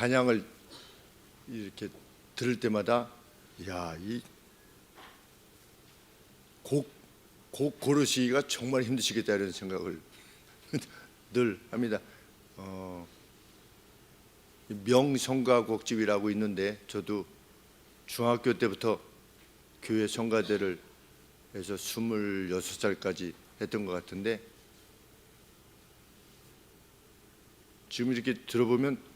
찬양을 이렇게 들을 때마다 이 곡 고르시기가 정말 힘드시겠다 이런 생각을 늘 합니다. 명성가곡집이라고 있는데 저도 중학교 때부터 교회 성가대를 해서 26살까지 했던 것 같은데 지금 이렇게 들어보면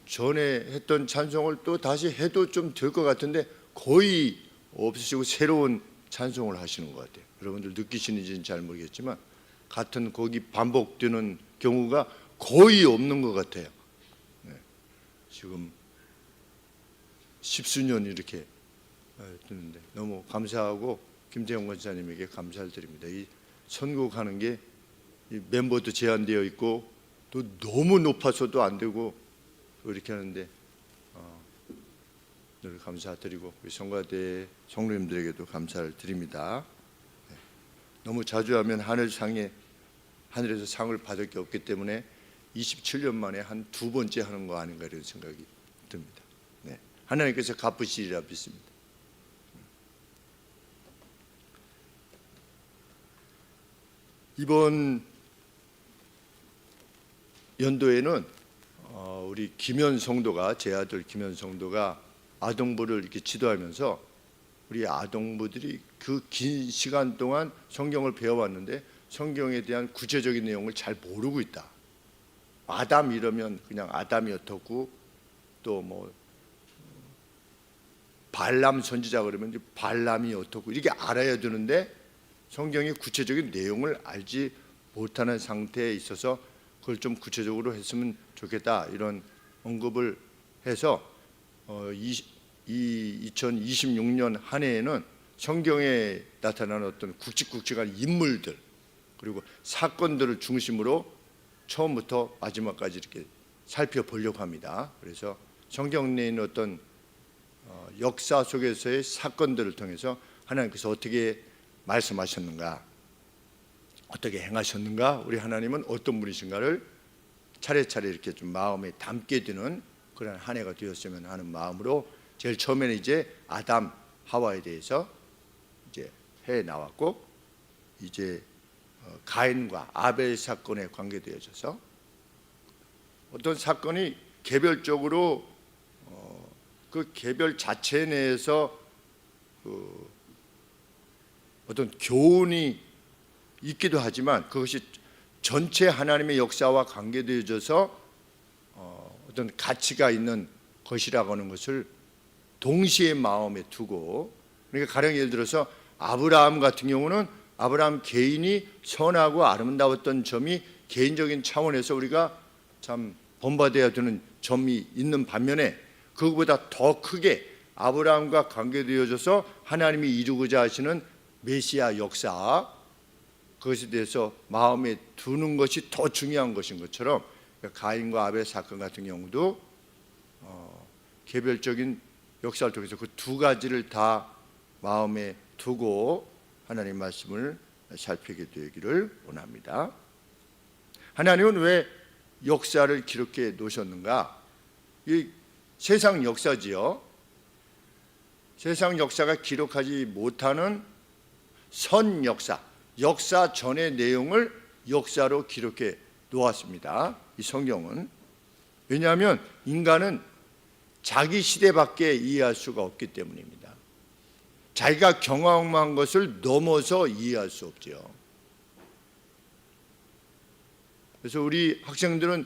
전에 했던 찬송을 또 다시 해도 좀 될 것 같은데 거의 없으시고 새로운 찬송을 하시는 것 같아요. 여러분들 느끼시는지는 잘 모르겠지만 같은 곡이 반복되는 경우가 거의 없는 것 같아요. 지금 십수년 이렇게 듣는데 너무 감사하고 김태형 권사님에게 감사를 드립니다. 이 선곡하는 게 멤버도 제한되어 있고 또 너무 높아서도 안 되고 이렇게 하는데 늘 감사드리고 우리 성가대 성도님들에게도 감사를 드립니다. 너무 자주 하면 하늘에서 상을 받을 게 없기 때문에 27년 만에 한 두 번째 하는 거 아닌가 이런 생각이 듭니다. 하나님께서 갚으시리라 믿습니다. 이번 연도에는 우리 김현 성도가 제 아들 김현 성도가 아동부를 이렇게 지도하면서 우리 아동부들이 그 긴 시간 동안 성경을 배워왔는데 성경에 대한 구체적인 내용을 잘 모르고 있다. 아담 이러면 그냥 아담이 어떻고 또 뭐 발람 선지자 그러면 발람이 어떻고 이렇게 알아야 되는데 성경의 구체적인 내용을 알지 못하는 상태에 있어서 그걸 좀 구체적으로 했으면 좋겠다 이런 언급을 해서 2026년 한 해에는 성경에 나타나는 어떤 굵직굵직한 인물들 그리고 사건들을 중심으로 처음부터 마지막까지 이렇게 살펴보려고 합니다. 그래서 성경 내에 있는 어떤 역사 속에서의 사건들을 통해서 하나님께서 어떻게 말씀하셨는가, 어떻게 행하셨는가, 우리 하나님은 어떤 분이신가를 차례차례 이렇게 좀 마음에 담게 되는 그런 한 해가 되었으면 하는 마음으로 제일 처음에는 이제 아담, 하와에 대해서 이제 해 나왔고 이제 가인과 아벨 사건에 관계되어져서 어떤 사건이 개별적으로 그 개별 자체 내에서 어떤 교훈이 있기도 하지만 그것이 전체 하나님의 역사와 관계되어져서 어떤 가치가 있는 것이라고 하는 것을 동시에 마음에 두고 그러니까 가령 예를 들어서 아브라함 같은 경우는 아브라함 개인이 선하고 아름다웠던 점이 개인적인 차원에서 우리가 참 본받아야 되는 점이 있는 반면에 그것보다 더 크게 아브라함과 관계되어져서 하나님이 이루고자 하시는 메시아 역사 그것에 대해서 마음에 두는 것이 더 중요한 것인 것처럼 가인과 아벨 사건 같은 경우도 개별적인 역사를 통해서 그 두 가지를 다 마음에 두고 하나님 말씀을 살피게 되기를 원합니다. 하나님은 왜 역사를 기록해 놓으셨는가? 이 세상 역사지요. 세상 역사가 기록하지 못하는 선 역사, 역사 전의 내용을 역사로 기록해 놓았습니다. 이 성경은. 왜냐하면 인간은 자기 시대밖에 이해할 수가 없기 때문입니다. 자기가 경험한 것을 넘어서 이해할 수 없죠. 그래서 우리 학생들은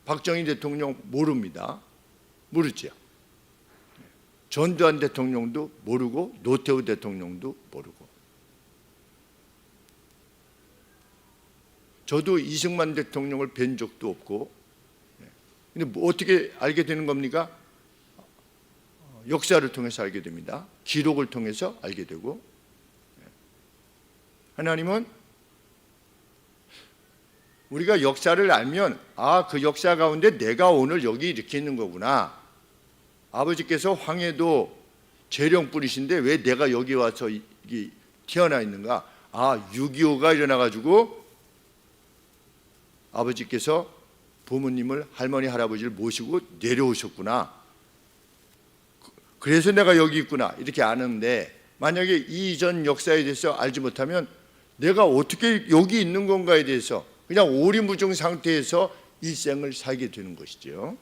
박정희 대통령 모릅니다. 모르죠. 전두환 대통령도 모르고 노태우 대통령도 모르고 저도 이승만 대통령을 뵌 적도 없고 근데 뭐 어떻게 알게 되는 겁니까? 역사를 통해서 알게 됩니다. 기록을 통해서 알게 되고 하나님은 우리가 역사를 알면 그 역사 가운데 내가 오늘 여기 이렇게 있는 거구나. 아버지께서 황해도 재령 뿌리신데 왜 내가 여기 와서 태어나 있는가? 6.25가 일어나가지고 아버지께서 부모님을, 할머니 할아버지를 모시고 내려오셨구나, 그래서 내가 여기 있구나, 이렇게 아는데, 만약에 이전 역사에 대해서 알지 못하면 내가 어떻게 여기 있는 건가에 대해서 그냥 오리무중 상태에서 일생을 살게 되는 것이죠.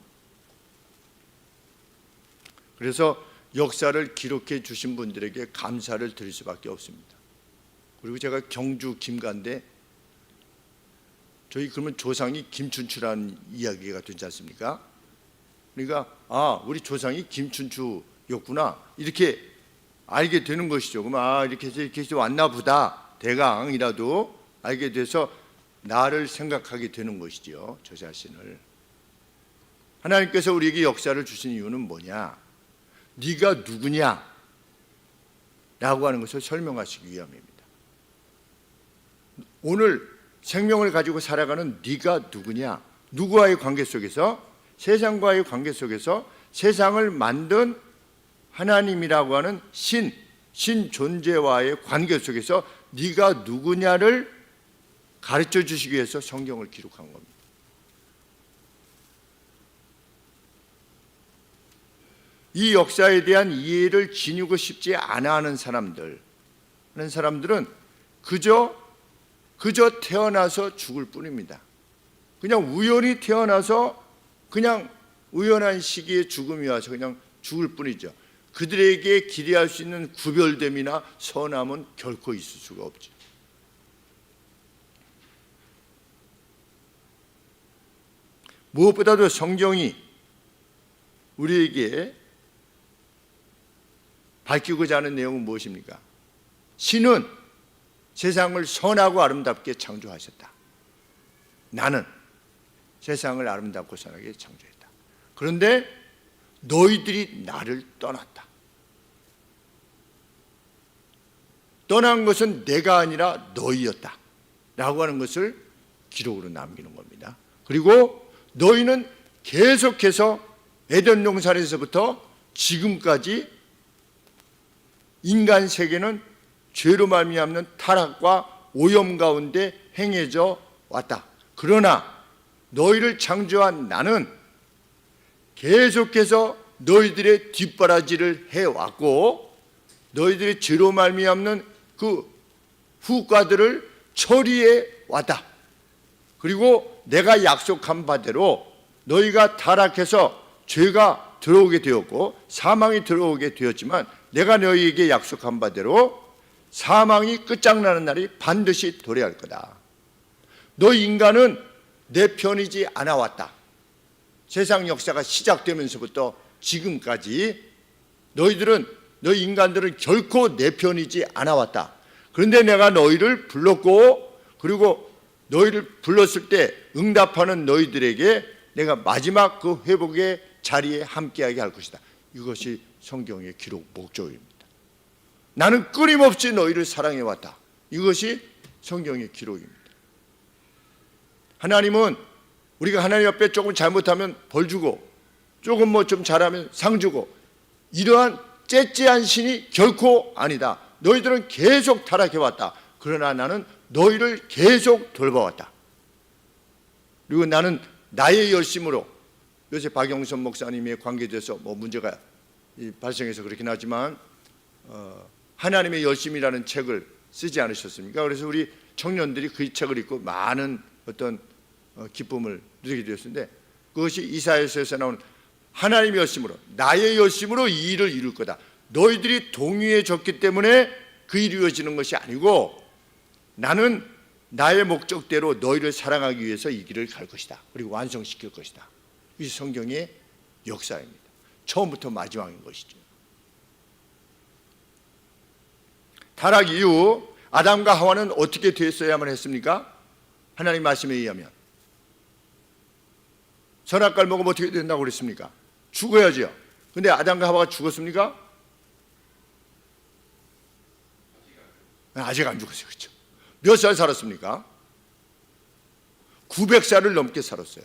그래서 역사를 기록해 주신 분들에게 감사를 드릴 수밖에 없습니다. 그리고 제가 경주 김가인데, 저희 그러면 조상이 김춘추라는 이야기가 되지 않습니까? 그러니까 우리 조상이 김춘추였구나, 이렇게 알게 되는 것이죠. 그럼 이렇게 해서 왔나 보다, 대강이라도 알게 돼서 나를 생각하게 되는 것이죠, 저 자신을. 하나님께서 우리에게 역사를 주신 이유는 뭐냐? 네가 누구냐? 라고 하는 것을 설명하시기 위함입니다. 오늘 생명을 가지고 살아가는 네가 누구냐? 누구와의 관계 속에서, 세상과의 관계 속에서 세상을 만든 하나님이라고 하는 신 존재와의 관계 속에서 네가 누구냐를 가르쳐 주시기 위해서 성경을 기록한 겁니다. 이 역사에 대한 이해를 지니고 싶지 않아 하는 사람들은 그저 태어나서 죽을 뿐입니다. 그냥 우연히 태어나서 그냥 우연한 시기에 죽음이 와서 그냥 죽을 뿐이죠. 그들에게 기대할 수 있는 구별됨이나 선함은 결코 있을 수가 없죠. 무엇보다도 성경이 우리에게 밝히고자 하는 내용은 무엇입니까? 신은 세상을 선하고 아름답게 창조하셨다. 나는 세상을 아름답고 선하게 창조했다. 그런데 너희들이 나를 떠났다. 떠난 것은 내가 아니라 너희였다 라고 하는 것을 기록으로 남기는 겁니다. 그리고 너희는 계속해서 에덴 동산에서부터 지금까지 인간 세계는 죄로 말미암는 타락과 오염 가운데 행해져 왔다. 그러나 너희를 창조한 나는 계속해서 너희들의 뒷바라지를 해왔고, 너희들의 죄로 말미암는 그 후과들을 처리해 왔다. 그리고 내가 약속한 바대로 너희가 타락해서 죄가 들어오게 되었고 사망이 들어오게 되었지만, 내가 너희에게 약속한 바대로 사망이 끝장나는 날이 반드시 도래할 거다. 너 인간은 내 편이지 않아 왔다. 세상 역사가 시작되면서부터 지금까지 너희 인간들은 결코 내 편이지 않아 왔다. 그런데 내가 너희를 불렀고, 그리고 너희를 불렀을 때 응답하는 너희들에게 내가 마지막 그 회복의 자리에 함께하게 할 것이다. 이것이 성경의 기록 목적입니다. 나는 끊임없이 너희를 사랑해왔다. 이것이 성경의 기록입니다. 하나님은 우리가 하나님 앞에 조금 잘못하면 벌 주고, 조금 좀 잘하면 상 주고, 이러한 째째한 신이 결코 아니다. 너희들은 계속 타락해왔다. 그러나 나는 너희를 계속 돌봐왔다. 그리고 나는 나의 열심으로, 요새 박영선 목사님의 관계돼서 문제가 발생해서 그렇긴 하지만 하나님의 열심이라는 책을 쓰지 않으셨습니까? 그래서 우리 청년들이 그 책을 읽고 많은 어떤 기쁨을 누리게 되었는데, 그것이 이사야서에서 나온 하나님의 열심으로, 나의 열심으로 이 일을 이룰 거다. 너희들이 동의해줬기 때문에 그 일이 이루어지는 것이 아니고, 나는 나의 목적대로 너희를 사랑하기 위해서 이 길을 갈 것이다. 그리고 완성시킬 것이다. 이 성경의 역사입니다. 처음부터 마지막인 것이죠. 타락 이후 아담과 하와는 어떻게 됐어야만 했습니까? 하나님 말씀에 의하면 선악과를 먹으면 어떻게 된다고 그랬습니까? 죽어야죠. 근데 아담과 하와가 죽었습니까? 아직 안 죽었어요. 그렇죠? 몇 살 살았습니까? 900살을 넘게 살았어요.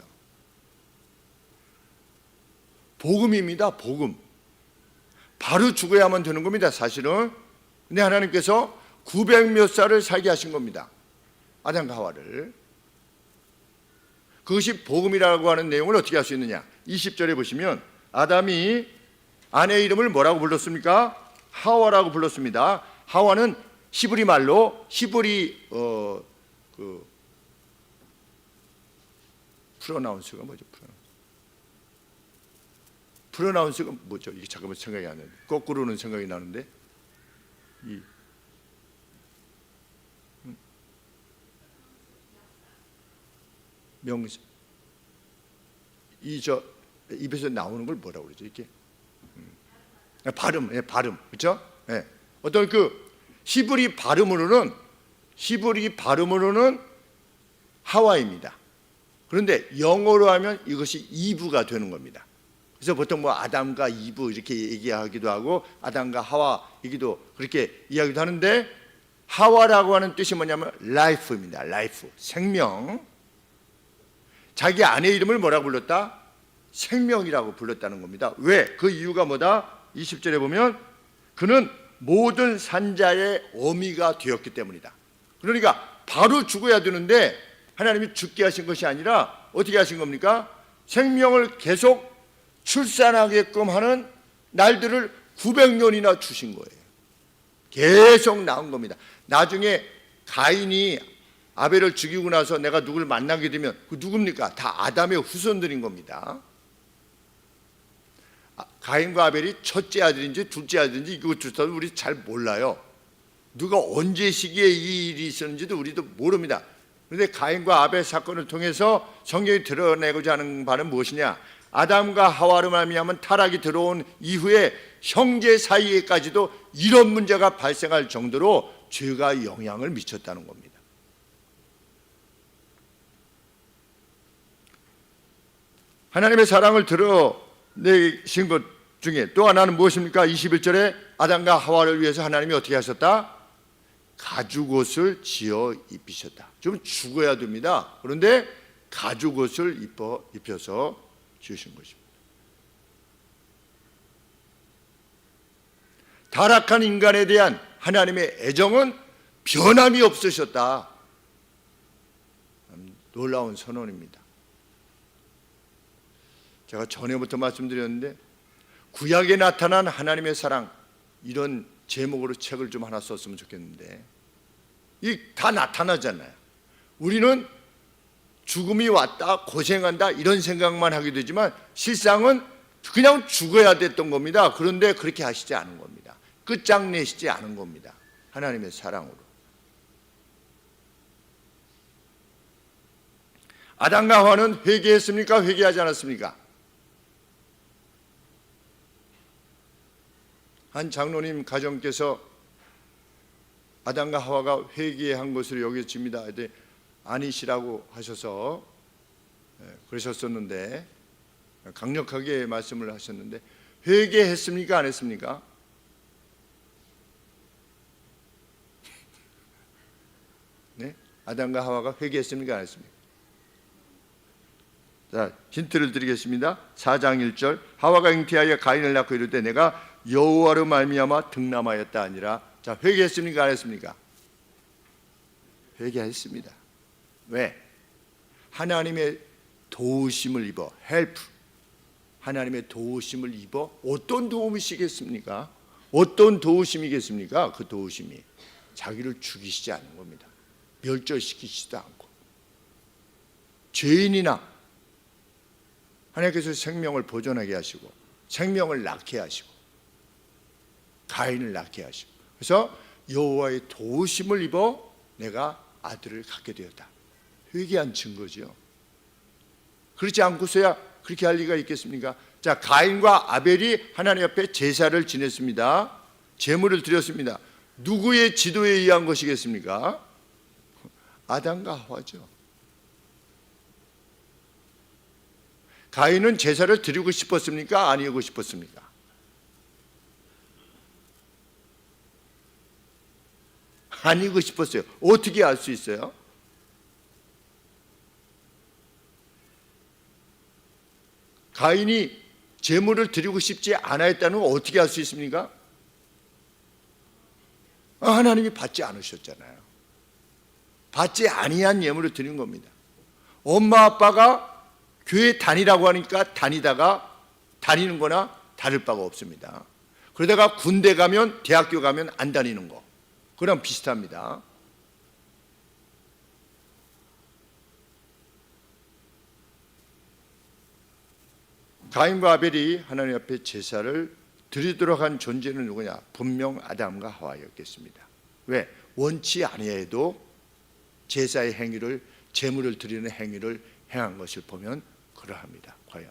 복음입니다. 복음. 바로 죽어야만 되는 겁니다. 사실은. 근데 하나님께서 900몇 살을 살게 하신 겁니다. 아담과 하와를. 그것이 복음이라고 하는 내용을 어떻게 할 수 있느냐? 20절에 보시면 아담이 아내의 이름을 뭐라고 불렀습니까? 하와라고 불렀습니다. 하와는 히브리 말로 프로나운스가 뭐죠? 프로나운스가 뭐죠? 이게 잠깐만 생각이 안 나는데, 거꾸로는 생각이 나는데, 이 명사, 저 입에서 나오는 걸 뭐라고 그러죠? 이렇게 발음, 발음, 그렇죠? 예. 어떤 그 히브리 발음으로는 하와입니다. 그런데 영어로 하면 이것이 이브가 되는 겁니다. 그래서 보통 뭐 아담과 이브 이렇게 얘기하기도 하고 아담과 하와 얘기도 그렇게 이야기도 하는데, 하와라고 하는 뜻이 뭐냐면 life입니다. life, 생명. 자기 아내 이름을 뭐라고 불렀다? 생명이라고 불렀다는 겁니다. 왜? 그 이유가 뭐다? 20절에 보면 그는 모든 산자의 어미가 되었기 때문이다. 그러니까 바로 죽어야 되는데 하나님이 죽게 하신 것이 아니라 어떻게 하신 겁니까? 생명을 계속 출산하게끔 하는 날들을 900년이나 주신 거예요. 계속 나온 겁니다. 나중에 가인이 아벨을 죽이고 나서 내가 누굴 만나게 되면 그 누굽니까? 다 아담의 후손들인 겁니다. 가인과 아벨이 첫째 아들인지 둘째 아들인지 이것조차도 우리 잘 몰라요. 누가 언제 시기에 이 일이 있었는지도 우리도 모릅니다. 그런데 가인과 아벨 사건을 통해서 성경이 드러내고자 하는 바는 무엇이냐? 아담과 하와로 말미암은 타락이 들어온 이후에 형제 사이에까지도 이런 문제가 발생할 정도로 죄가 영향을 미쳤다는 겁니다. 하나님의 사랑을 드러내신 것 중에 또 하나는 무엇입니까? 21절에 아담과 하와를 위해서 하나님이 어떻게 하셨다? 가죽옷을 지어 입히셨다. 좀 죽어야 됩니다. 그런데 가죽옷을 입혀서 주신 것입니다. 타락한 인간에 대한 하나님의 애정은 변함이 없으셨다. 놀라운 선언입니다. 제가 전에부터 말씀드렸는데 구약에 나타난 하나님의 사랑, 이런 제목으로 책을 좀 하나 썼으면 좋겠는데, 이 다 나타나잖아요. 우리는 죽음이 왔다, 고생한다 이런 생각만 하게 되지만 실상은 그냥 죽어야 됐던 겁니다. 그런데 그렇게 하시지 않은 겁니다. 끝장내시지 않은 겁니다. 하나님의 사랑으로. 아담과 하와는 회개했습니까? 회개하지 않았습니까? 한 장로님 가정께서 아담과 하와가 회개한 것으로 여겨집니다. 아니시라고 하셔서 그러셨었는데, 강력하게 말씀을 하셨는데, 회개했습니까? 안 했습니까? 네? 아담과 하와가 회개했습니까? 안 했습니까? 자, 힌트를 드리겠습니다. 4장 1절, 하와가 잉태하여 가인을 낳고 이르되 내가 여호와로 말미암아 득남하였다 아니라. 자, 회개했습니까? 안 했습니까? 회개했습니다. 왜? 하나님의 도우심을 입어, 헬프, 하나님의 도우심을 입어. 어떤 도우심이겠습니까? 어떤 도우심이겠습니까? 그 도우심이 자기를 죽이시지 않은 겁니다. 멸절시키지도 않고. 죄인이나 하나님께서 생명을 보존하게 하시고 생명을 낳게 하시고 가인을 낳게 하시고, 그래서 여호와의 도우심을 입어 내가 아들을 갖게 되었다. 회개한 증거죠. 그렇지 않고서야 그렇게 할 리가 있겠습니까? 자, 가인과 아벨이 하나님 앞에 제사를 지냈습니다. 제물을 드렸습니다. 누구의 지도에 의한 것이겠습니까? 아담과 하와죠. 가인은 제사를 드리고 싶었습니까? 아니고 싶었습니까? 아니고 싶었어요. 어떻게 알 수 있어요? 가인이 제물을 드리고 싶지 않았다는 걸 어떻게 알 수 있습니까? 하나님이 받지 않으셨잖아요. 받지 아니한 예물을 드린 겁니다. 엄마 아빠가 교회 다니라고 하니까 다니는 거나 다를 바가 없습니다. 그러다가 군대 가면, 대학교 가면 안 다니는 거, 그랑 비슷합니다. 가인과 아벨이 하나님 앞에 제사를 드리도록 한 존재는 누구냐? 분명 아담과 하와였겠습니다. 왜? 원치 아니해야 해도 제사의 행위를, 제물을 드리는 행위를 행한 것을 보면 그러합니다. 과연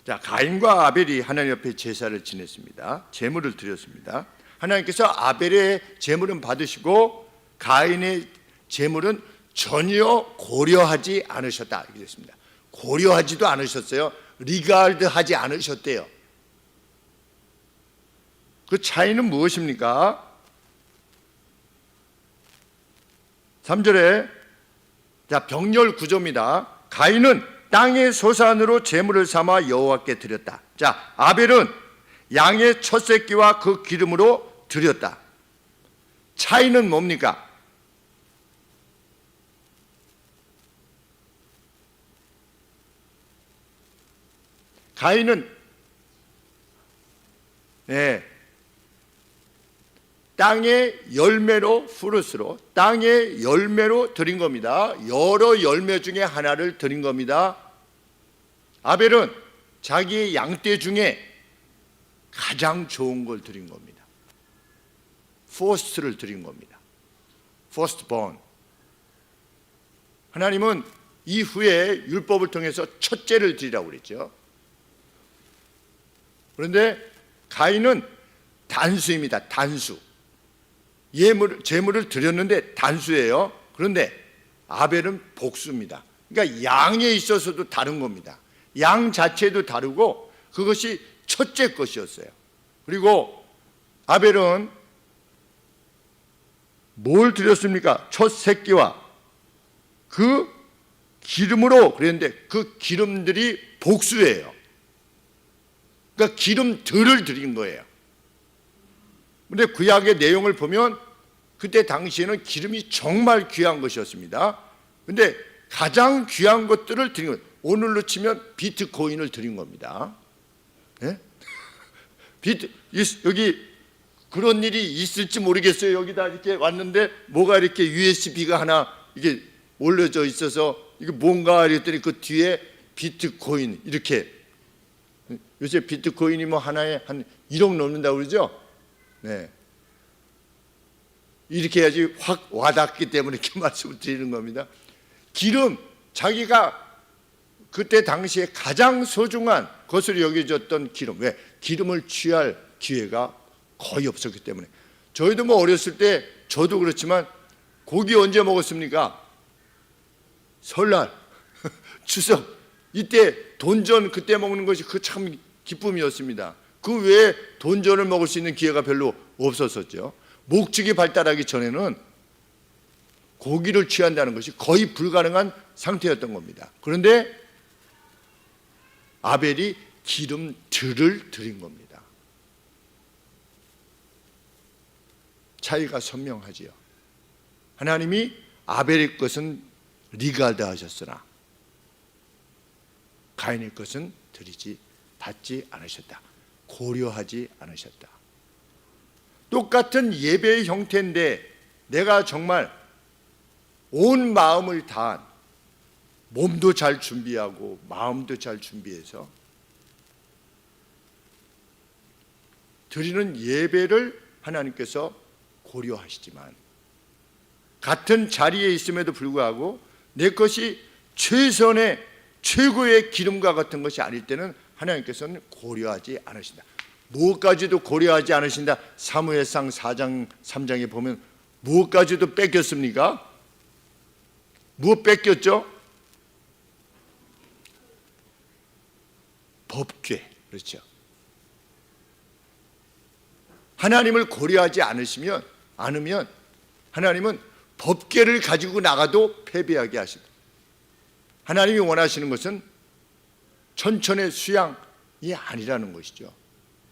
자, 가인과 아벨이 하나님 앞에 제사를 지냈습니다. 제물을 드렸습니다. 하나님께서 아벨의 제물은 받으시고 가인의 제물은 전혀 고려하지 않으셨다 이렇게 됐습니다. 고려하지도 않으셨어요. 리가르드하지 않으셨대요. 그 차이는 무엇입니까? 3절에 자, 병렬 구조입니다. 가인은 땅의 소산으로 제물을 삼아 여호와께 드렸다. 자, 아벨은 양의 첫 새끼와 그 기름으로 드렸다. 차이는 뭡니까? 가인은 땅의 열매로, 프루스로, 땅의 열매로 드린 겁니다. 여러 열매 중에 하나를 드린 겁니다. 아벨은 자기의 양떼 중에 가장 좋은 걸 드린 겁니다. 퍼스트를 드린 겁니다. 퍼스트본. 하나님은 이후에 율법을 통해서 첫째를 드리라고 그랬죠. 그런데 가인은 단수입니다. 단수. 제물을 드렸는데 단수예요. 그런데 아벨은 복수입니다. 그러니까 양에 있어서도 다른 겁니다. 양 자체도 다르고 그것이 첫째 것이었어요. 그리고 아벨은 뭘 드렸습니까? 첫 새끼와 그 기름으로 그랬는데 그 기름들이 복수예요. 그러니까 기름들을 드린 거예요. 그런데 구약의 내용을 보면 그때 당시에는 기름이 정말 귀한 것이었습니다. 그런데 가장 귀한 것들을 드린 거예요. 오늘로 치면 비트코인을 드린 겁니다. 네? 여기 그런 일이 있을지 모르겠어요. 여기다 이렇게 왔는데 뭐가 이렇게 USB가 하나 이게 올려져 있어서 이게 뭔가 이랬더니 그 뒤에 비트코인 이렇게, 요새 비트코인이 뭐 하나에 한 1억 넘는다고 그러죠? 네. 이렇게 해야지 확 와닿기 때문에 이렇게 말씀을 드리는 겁니다. 기름, 자기가 그때 당시에 가장 소중한 것으로 여겨졌던 기름. 왜? 기름을 취할 기회가 거의 없었기 때문에. 저희도 뭐 어렸을 때, 저도 그렇지만 고기 언제 먹었습니까? 설날, 추석, 이때 돈전 그때 먹는 것이 그 참 기쁨이었습니다. 그 외에 돈전을 먹을 수 있는 기회가 별로 없었었죠. 목축이 발달하기 전에는 고기를 취한다는 것이 거의 불가능한 상태였던 겁니다. 그런데 아벨이 기름들을 드린 겁니다. 차이가 선명하지요. 하나님이 아벨의 것은 리가드 하셨으나 가인의 것은 받지 않으셨다. 고려하지 않으셨다. 똑같은 예배의 형태인데 내가 정말 온 마음을 다한, 몸도 잘 준비하고 마음도 잘 준비해서 드리는 예배를 하나님께서 고려하시지만, 같은 자리에 있음에도 불구하고 내 것이 최선의 최고의 기름과 같은 것이 아닐 때는 하나님께서는 고려하지 않으신다. 무엇까지도 고려하지 않으신다. 사무엘상 4장 3장에 보면 무엇까지도 뺏겼습니까? 무엇 뺏겼죠? 법궤. 그렇죠. 하나님을 고려하지 않으면 하나님은 법궤를 가지고 나가도 패배하게 하신다. 하나님이 원하시는 것은 천천의 수양이 아니라는 것이죠.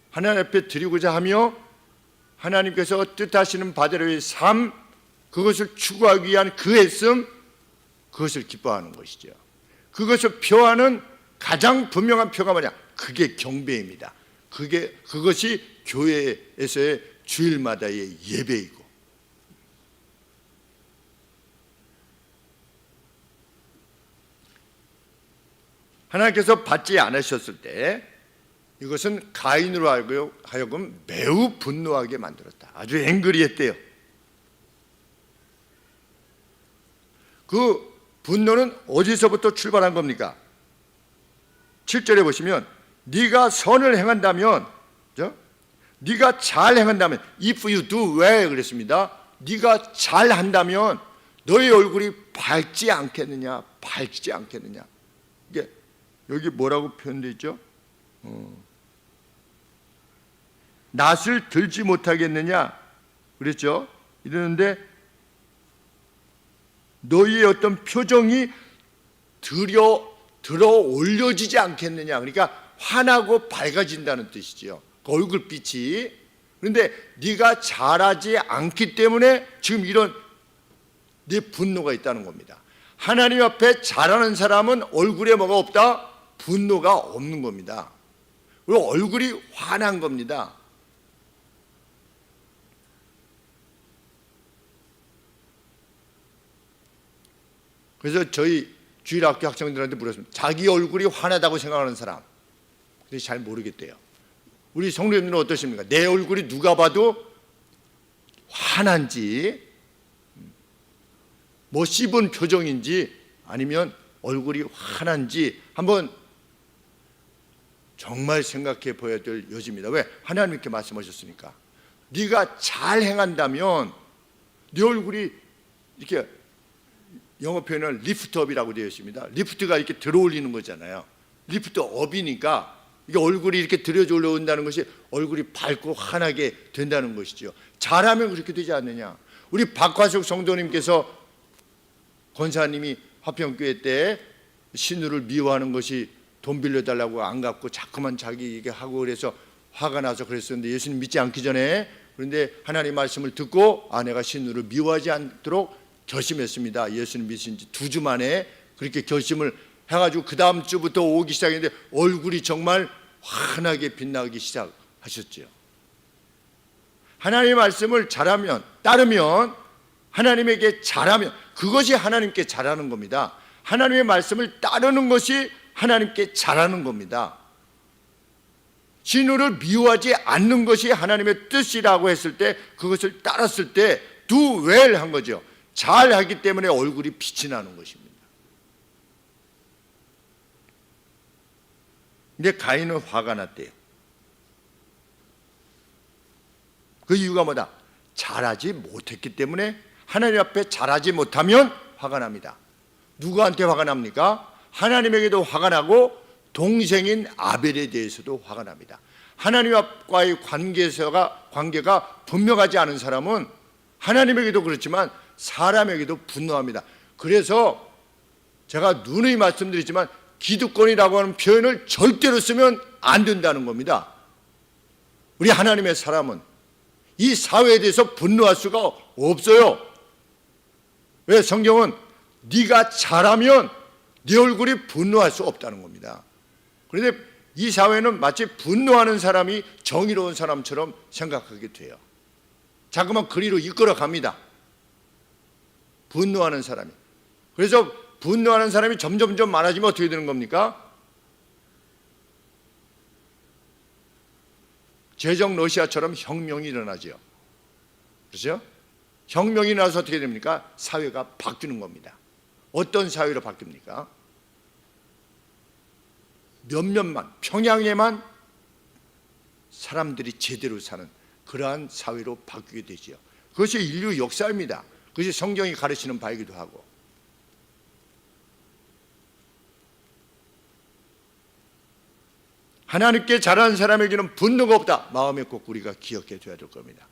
하나님 앞에 드리고자 하며 하나님께서 뜻하시는 바대로의 삶, 그것을 추구하기 위한 그 애씀, 그것을 기뻐하는 것이죠. 그것을 표하는 가장 분명한 표가 뭐냐? 그게 경배입니다. 그것이 교회에서의 주일마다의 예배이고, 하나님께서 받지 않으셨을 때 이것은 가인으로 하여금 매우 분노하게 만들었다. 아주 앵그리했대요. 그 분노는 어디서부터 출발한 겁니까? 7절에 보시면 네가 선을 행한다면, 네가 잘 행한다면, if you do well 그랬습니다. 네가 잘 한다면 너의 얼굴이 밝지 않겠느냐, 밝지 않겠느냐. 이게 여기 뭐라고 표현되어 있죠? 낯을 들지 못하겠느냐 그랬죠? 이러는데 너희의 어떤 표정이 들어 올려지지 않겠느냐. 그러니까 환하고 밝아진다는 뜻이죠. 그 얼굴빛이. 그런데 네가 잘하지 않기 때문에 지금 이런 네 분노가 있다는 겁니다. 하나님 앞에 잘하는 사람은 얼굴에 뭐가 없다? 분노가 없는 겁니다. 그리고 얼굴이 환한 겁니다. 그래서 저희 주일학교 학생들한테 물었습니다. 자기 얼굴이 환하다고 생각하는 사람. 근데 잘 모르겠대요. 우리 성도님들은 어떠십니까? 내 얼굴이 누가 봐도 환한지, 뭐 씹은 표정인지, 아니면 얼굴이 환한지 한번 정말 생각해 보아야 될 여지입니다. 왜? 하나님 이렇게 말씀하셨으니까. 네가 잘 행한다면 네 얼굴이 이렇게, 영어 표현은 리프트업이라고 되어 있습니다. 리프트가 이렇게 들어올리는 거잖아요. 리프트업이니까 이게 얼굴이 이렇게 들여져 올라온다는 것이 얼굴이 밝고 환하게 된다는 것이죠. 잘하면 그렇게 되지 않느냐. 우리 박화숙 성도님께서, 권사님이 화평교회 때 신우를 미워하는 것이 돈 빌려달라고 안 갚고 자꾸만 자기 얘기 하고 그래서 화가 나서 그랬었는데, 예수님 믿지 않기 전에, 그런데 하나님 말씀을 듣고 아내가 신우를 미워하지 않도록 결심했습니다. 예수님 믿으신 지 2주 만에 그렇게 결심을 해가지고 그 다음 주부터 오기 시작했는데 얼굴이 정말 환하게 빛나기 시작하셨죠. 하나님의 말씀을 잘하면, 따르면, 하나님에게 잘하면 그것이 하나님께 잘하는 겁니다. 하나님의 말씀을 따르는 것이 하나님께 잘하는 겁니다. 진우를 미워하지 않는 것이 하나님의 뜻이라고 했을 때, 그것을 따랐을 때 do well 한 거죠. 잘하기 때문에 얼굴이 빛이 나는 것입니다. 근데 가인은 화가 났대요. 그 이유가 뭐다? 잘하지 못했기 때문에. 하나님 앞에 잘하지 못하면 화가 납니다. 누구한테 화가 납니까? 하나님에게도 화가 나고 동생인 아벨에 대해서도 화가 납니다. 하나님과의 관계가 분명하지 않은 사람은 하나님에게도 그렇지만 사람에게도 분노합니다. 그래서 제가 누누이 말씀드리지만 기득권이라고 하는 표현을 절대로 쓰면 안 된다는 겁니다. 우리 하나님의 사람은 이 사회에 대해서 분노할 수가 없어요. 왜? 성경은 네가 잘하면 네 얼굴이 분노할 수 없다는 겁니다. 그런데 이 사회는 마치 분노하는 사람이 정의로운 사람처럼 생각하게 돼요. 자꾸만 그리로 이끌어 갑니다. 분노하는 사람이. 그래서 분노하는 사람이 점점 많아지면 어떻게 되는 겁니까? 제정 러시아처럼 혁명이 일어나죠. 그렇죠? 혁명이 일어나서 어떻게 됩니까? 사회가 바뀌는 겁니다. 어떤 사회로 바뀝니까? 몇몇만, 평양에만 사람들이 제대로 사는 그러한 사회로 바뀌게 되죠. 그것이 인류 역사입니다. 그것이 성경이 가르치는 바이기도 하고. 하나님께 잘하는 사람에게는 분노가 없다. 마음에 꼭 우리가 기억해 줘야 될 겁니다.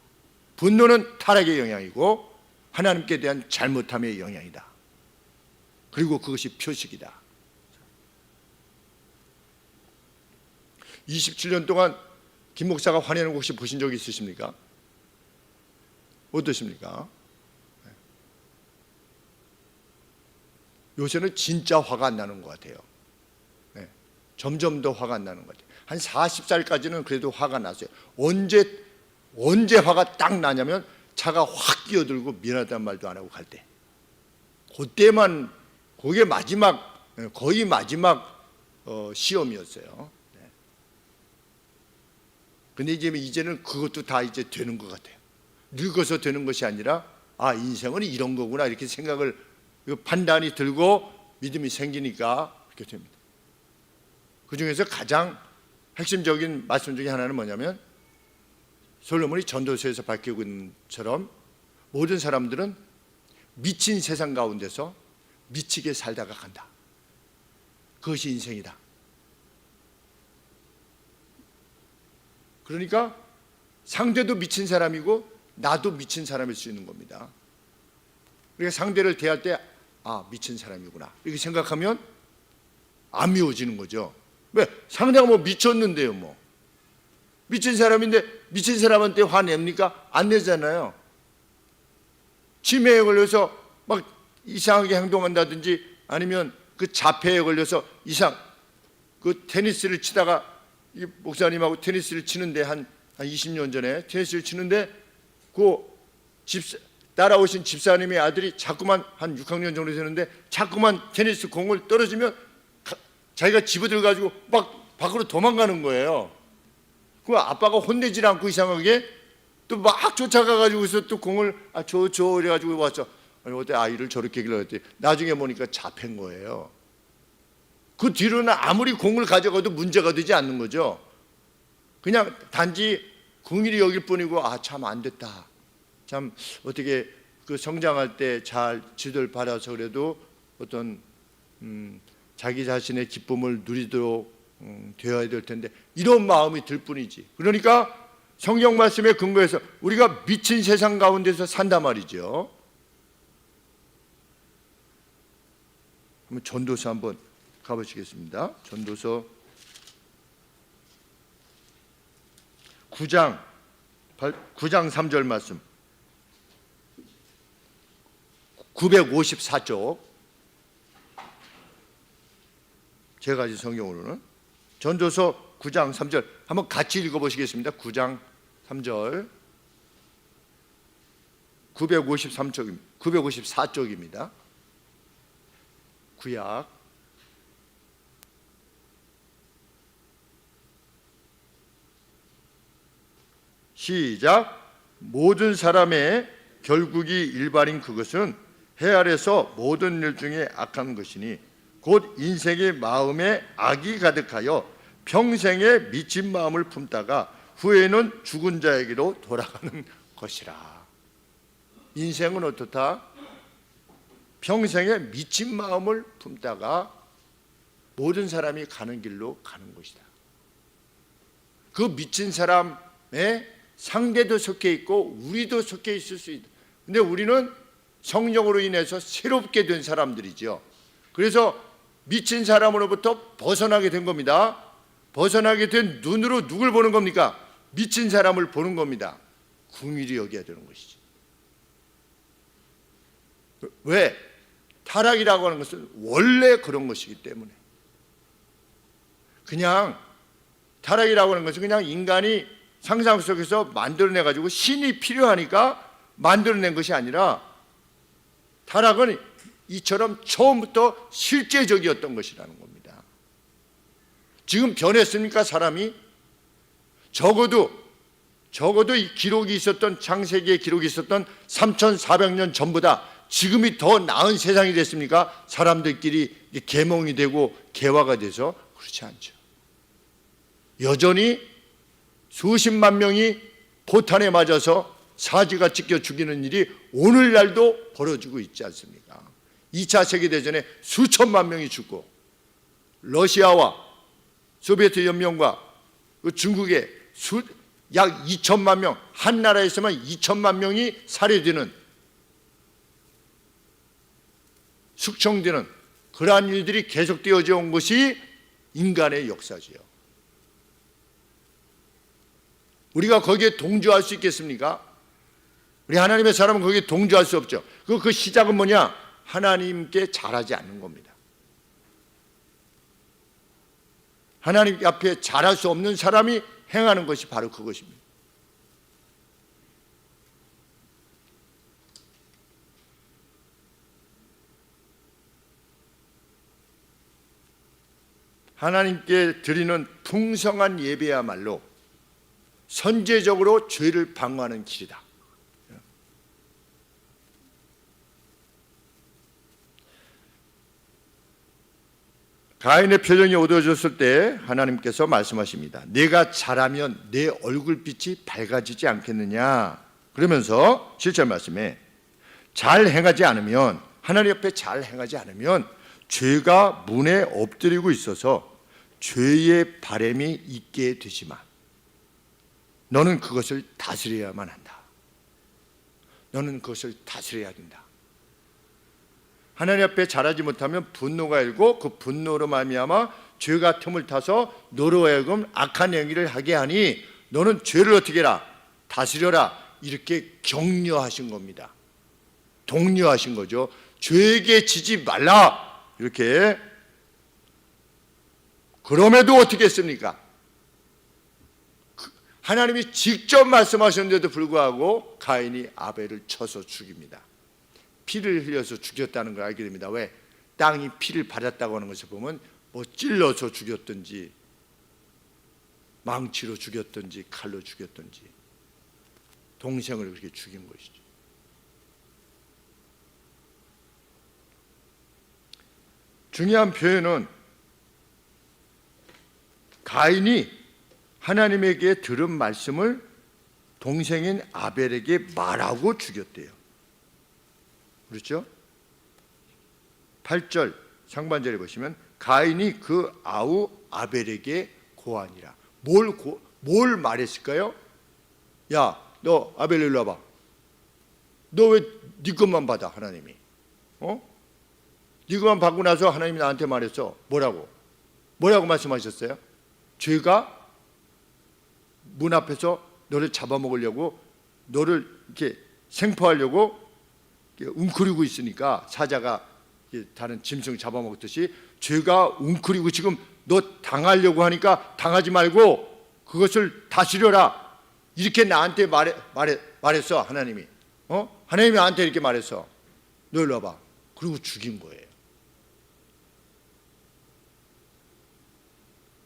분노는 타락의 영향이고 하나님께 대한 잘못함의 영향이다. 그리고 그것이 표식이다. 27년 동안 김 목사가 화내는 거 혹시 보신 적 있으십니까? 어떠십니까? 요새는 진짜 화가 안 나는 것 같아요. 점점 더 화가 안 나는 것 같아요. 한 40살까지는 그래도 화가 났어요. 언제 화가 딱 나냐면 차가 확 끼어들고 미안하다는 말도 안 하고 갈 때. 그때만, 그게 마지막, 거의 마지막 시험이었어요. 근데 이제는 그것도 다 이제 되는 것 같아요. 늙어서 되는 것이 아니라 아, 인생은 이런 거구나 이렇게 생각을, 판단이 들고 믿음이 생기니까 그렇게 됩니다. 그 중에서 가장 핵심적인 말씀 중에 하나는 뭐냐면 솔로몬이 전도서에서 밝히고 있는 것처럼 모든 사람들은 미친 세상 가운데서 미치게 살다가 간다. 그것이 인생이다. 그러니까 상대도 미친 사람이고 나도 미친 사람일 수 있는 겁니다. 그러니까 상대를 대할 때 아, 미친 사람이구나 이렇게 생각하면 안 미워지는 거죠. 왜? 상대가 뭐 미쳤는데요, 뭐. 미친 사람인데 미친 사람한테 화냅니까? 안 내잖아요. 치매에 걸려서 막 이상하게 행동한다든지 아니면 그 자폐에 걸려서 그 테니스를 치다가 이 목사님하고 테니스를 치는데 한 20년 전에 테니스를 치는데 따라오신 집사님의 아들이 자꾸만 한 6학년 정도 되는데 자꾸만 테니스 공을 떨어지면 자기가 집어들어가지고 막 밖으로 도망가는 거예요. 그 아빠가 혼내질 않고 이상하게 또 막 쫓아가가지고서 또 공을 줘 이래가지고 왔어. 아니 어때 아이를 저렇게 길렀더니 나중에 보니까 잡힌 거예요. 그 뒤로는 아무리 공을 가져가도 문제가 되지 않는 거죠. 그냥 단지 긍휼히 여길 뿐이고 아, 참 안 됐다. 참 어떻게 그 성장할 때 잘 지도를 받아서 그래도 어떤 자기 자신의 기쁨을 누리도록 되어야 될 텐데 이런 마음이 들 뿐이지. 그러니까 성경 말씀에 근거해서 우리가 미친 세상 가운데서 산단 말이죠. 한번 전도서 한번 가보시겠습니다. 전도서 9장 3절 말씀 954쪽 제가 가진 성경으로는 전도서 9장 3절 한번 같이 읽어보시겠습니다. 9장 3절 954쪽입니다. 구약 시작. 모든 사람의 결국이 일반인 그것은 해 아래서 모든 일 중에 악한 것이니 곧 인생의 마음에 악이 가득하여 평생에 미친 마음을 품다가 후에는 죽은 자에게로 돌아가는 것이라. 인생은 어떻다? 평생에 미친 마음을 품다가 모든 사람이 가는 길로 가는 것이다. 그 미친 사람의 상대도 속해 있고 우리도 속해 있을 수 있다. 근데 우리는 성령으로 인해서 새롭게 된 사람들이죠. 그래서 미친 사람으로부터 벗어나게 된 겁니다. 벗어나게 된 눈으로 누굴 보는 겁니까? 미친 사람을 보는 겁니다. 긍휼히 여겨야 되는 것이죠. 왜? 타락이라고 하는 것은 원래 그런 것이기 때문에. 그냥 타락이라고 하는 것은 그냥 인간이 상상 속에서 만들어내 가지고 신이 필요하니까 만들어낸 것이 아니라 타락은 이처럼 처음부터 실제적이었던 것이라는 겁니다. 지금 변했습니까? 사람이? 적어도 이 기록이 있었던 창세기의 기록이 있었던 3,400년 전보다 지금이 더 나은 세상이 됐습니까? 사람들끼리 계몽이 되고 개화가 돼서 그렇지 않죠. 여전히 수십만 명이 포탄에 맞아서 사지가 찢겨 죽이는 일이 오늘날도 벌어지고 있지 않습니까? 2차 세계대전에 수천만 명이 죽고 러시아와 소비에트 연명과 중국에 약 2천만 명, 한 나라에서만 2천만 명이 살해되는, 숙청되는 그러한 일들이 계속되어져 온 것이 인간의 역사지요. 우리가 거기에 동조할 수 있겠습니까? 우리 하나님의 사람은 거기에 동조할 수 없죠. 그 시작은 뭐냐? 하나님께 잘하지 않는 겁니다. 하나님 앞에 잘할 수 없는 사람이 행하는 것이 바로 그것입니다. 하나님께 드리는 풍성한 예배야말로 선제적으로 죄를 방어하는 길이다. 가인의 표정이 어두워졌을 때 하나님께서 말씀하십니다. 내가 잘하면 내 얼굴빛이 밝아지지 않겠느냐. 그러면서 7절 말씀에 잘 행하지 않으면, 하나님 옆에 잘 행하지 않으면 죄가 문에 엎드리고 있어서 죄의 바람이 있게 되지만 너는 그것을 다스려야만 한다. 너는 그것을 다스려야 된다. 하나님 앞에 잘하지 못하면 분노가 일고 그 분노로 말미암아 죄가 틈을 타서 너로 하여금 악한 행위를 하게 하니 너는 죄를 어떻게 해라? 다스려라. 이렇게 격려하신 겁니다. 독려하신 거죠. 죄에게 지지 말라. 이렇게. 그럼에도 어떻게 했습니까? 하나님이 직접 말씀하셨는데도 불구하고 가인이 아벨을 쳐서 죽입니다. 피를 흘려서 죽였다는 걸 알게 됩니다. 왜? 땅이 피를 발랐다고 하는 것을 보면 뭐 찔러서 죽였든지 망치로 죽였든지 칼로 죽였든지 동생을 그렇게 죽인 것이죠. 중요한 표현은 가인이 하나님에게 들은 말씀을 동생인 아벨에게 말하고 죽였대요. 그렇죠? 8절 상반절에 보시면 가인이 그 아우 아벨에게 고하니라. 뭘 말했을까요? 야, 너 아벨 일로 와봐. 너 왜 네 것만 받아 하나님이? 네 것만 받고 나서 하나님이 나한테 말했어. 뭐라고 말씀하셨어요? 죄가 문 앞에서 너를 잡아먹으려고, 너를 이렇게 생포하려고 웅크리고 있으니까, 사자가 다른 짐승 잡아먹듯이 죄가 웅크리고 지금 너 당하려고 하니까 당하지 말고 그것을 다스려라. 이렇게 나한테 말했어 하나님이. 하나님이 나한테 이렇게 말했어. 너 일로 와봐. 그리고 죽인 거예요.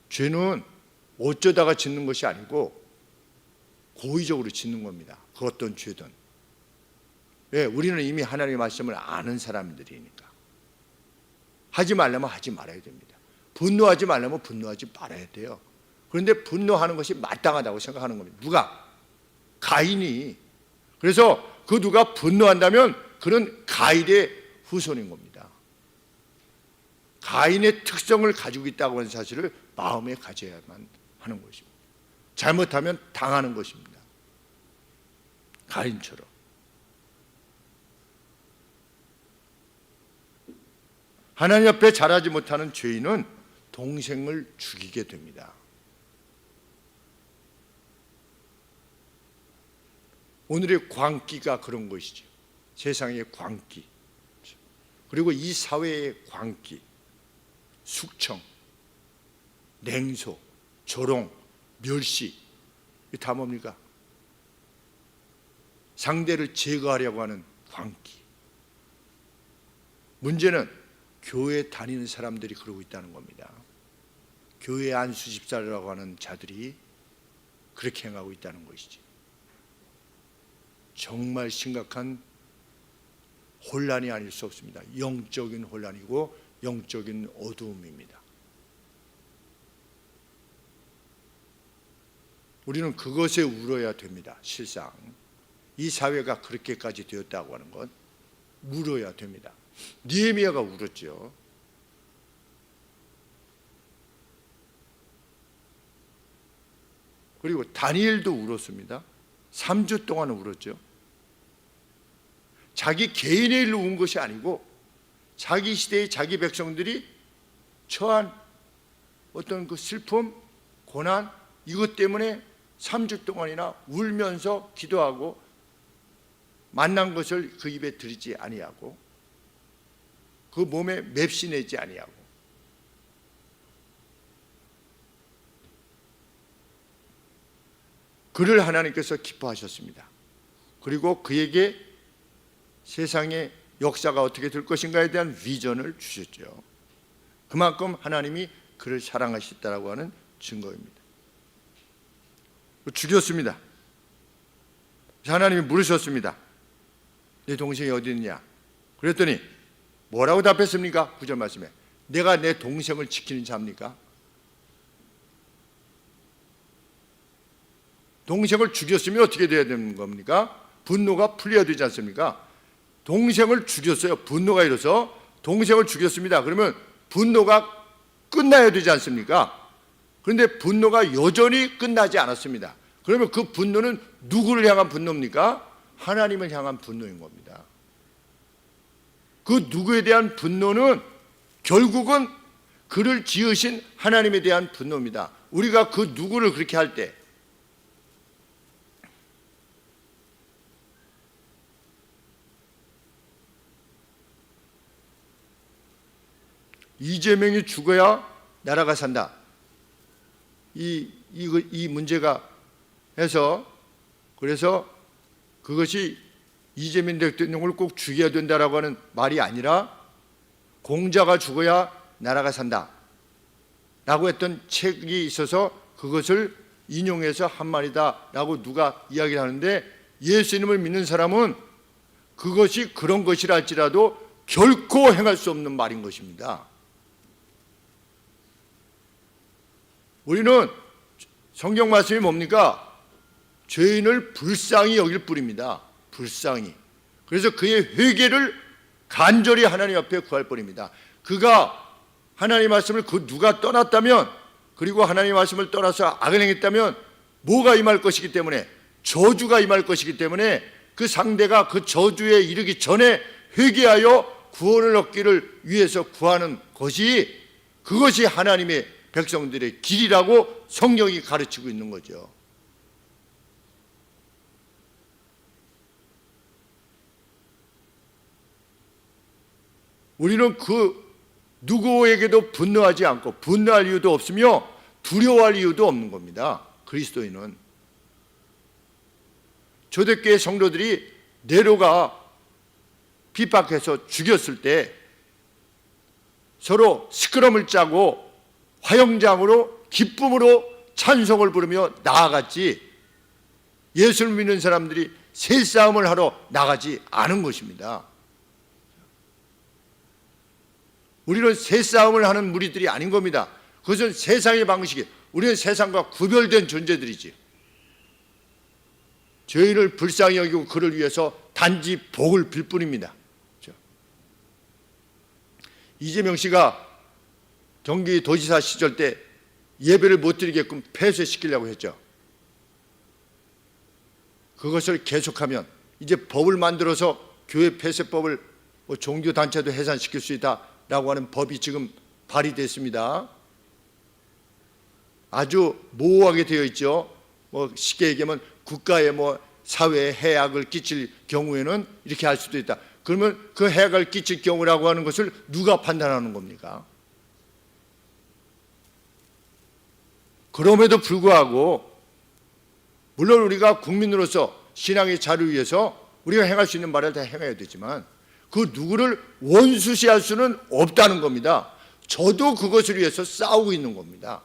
죄는 어쩌다가 짓는 것이 아니고 고의적으로 짓는 겁니다. 그 어떤 죄든. 왜? 우리는 이미 하나님의 말씀을 아는 사람들이니까. 하지 말려면 하지 말아야 됩니다. 분노하지 말려면 분노하지 말아야 돼요. 그런데 분노하는 것이 마땅하다고 생각하는 겁니다. 누가? 가인이. 그래서 그 누가 분노한다면 그는 가인의 후손인 겁니다. 가인의 특성을 가지고 있다고 하는 사실을 마음에 가져야만 하는 것입니다. 잘못하면 당하는 것입니다. 가인처럼. 하나님 앞에 잘하지 못하는 죄인은 동생을 죽이게 됩니다. 오늘의 광기가 그런 것이죠. 세상의 광기, 그리고 이 사회의 광기, 숙청, 냉소, 조롱, 멸시, 이게 다 뭡니까? 상대를 제거하려고 하는 광기. 문제는 교회 다니는 사람들이 그러고 있다는 겁니다. 교회 안수 집사라고 하는 자들이 그렇게 행하고 있다는 것이지. 정말 심각한 혼란이 아닐 수 없습니다. 영적인 혼란이고 영적인 어두움입니다. 우리는 그것에 울어야 됩니다. 실상 이 사회가 그렇게까지 되었다고 하는 건 울어야 됩니다. 느헤미야가 울었죠. 그리고 다니엘도 울었습니다. 3주 동안 울었죠. 자기 개인의 일로 운 것이 아니고 자기 시대의 자기 백성들이 처한 어떤 그 슬픔, 고난, 이것 때문에 3주 동안이나 울면서 기도하고 만난 것을 그 입에 들이지 아니하고 그 몸에 맵시내지 아니하고 그를 하나님께서 기뻐하셨습니다. 그리고 그에게 세상의 역사가 어떻게 될 것인가에 대한 비전을 주셨죠. 그만큼 하나님이 그를 사랑하셨다라고 하는 증거입니다. 죽였습니다. 하나님이 물으셨습니다. 내 동생이 어디 있느냐? 그랬더니 뭐라고 답했습니까? 9절 말씀에 내가 내 동생을 지키는 자입니까? 동생을 죽였으면 어떻게 돼야 되는 겁니까? 분노가 풀려야 되지 않습니까? 동생을 죽였어요. 분노가 일어서 동생을 죽였습니다. 그러면 분노가 끝나야 되지 않습니까? 그런데 분노가 여전히 끝나지 않았습니다. 그러면 그 분노는 누구를 향한 분노입니까? 하나님을 향한 분노인 겁니다. 그 누구에 대한 분노는 결국은 그를 지으신 하나님에 대한 분노입니다. 우리가 그 누구를 그렇게 할 때 이재명이 죽어야 나라가 산다. 이 문제가 해서 그래서 그것이 이재명 대통령을 꼭 죽여야 된다라고 하는 말이 아니라 공자가 죽어야 나라가 산다 라고 했던 책이 있어서 그것을 인용해서 한 말이다 라고 누가 이야기를 하는데 예수님을 믿는 사람은 그것이 그런 것이라 할지라도 결코 행할 수 없는 말인 것입니다. 우리는 성경 말씀이 뭡니까? 죄인을 불쌍히 여길 뿐입니다. 불쌍히. 그래서 그의 회개를 간절히 하나님 앞에 구할 뿐입니다. 그가 하나님 말씀을 그 누가 떠났다면 그리고 하나님 말씀을 떠나서 악을 행했다면 뭐가 임할 것이기 때문에 저주가 임할 것이기 때문에 그 상대가 그 저주에 이르기 전에 회개하여 구원을 얻기를 위해서 구하는 것이 그것이 하나님의 백성들의 길이라고 성경이 가르치고 있는 거죠. 우리는 그 누구에게도 분노하지 않고 분노할 이유도 없으며 두려워할 이유도 없는 겁니다. 그리스도인은. 초대교회 성도들이 네로가 핍박해서 죽였을 때 서로 스크럼을 짜고 화영장으로 기쁨으로 찬송을 부르며 나아갔지 예수를 믿는 사람들이 새싸움을 하러 나가지 않은 것입니다. 우리는 새싸움을 하는 무리들이 아닌 겁니다. 그것은 세상의 방식이 우리는 세상과 구별된 존재들이지. 죄인을 불쌍히 여기고 그를 위해서 단지 복을 빌 뿐입니다. 이재명 씨가 경기도지사 시절 때 예배를 못 드리게끔 폐쇄시키려고 했죠. 그것을 계속하면 이제 법을 만들어서 교회 폐쇄법을 종교단체도 해산시킬 수 있다라고 하는 법이 지금 발의됐습니다. 아주 모호하게 되어 있죠. 쉽게 얘기하면 국가의 사회에 해악을 끼칠 경우에는 이렇게 할 수도 있다. 그러면 그 해악을 끼칠 경우라고 하는 것을 누가 판단하는 겁니까? 그럼에도 불구하고 물론 우리가 국민으로서 신앙의 자를 위해서 우리가 행할 수 있는 말을 다 행해야 되지만 그 누구를 원수시할 수는 없다는 겁니다. 저도 그것을 위해서 싸우고 있는 겁니다.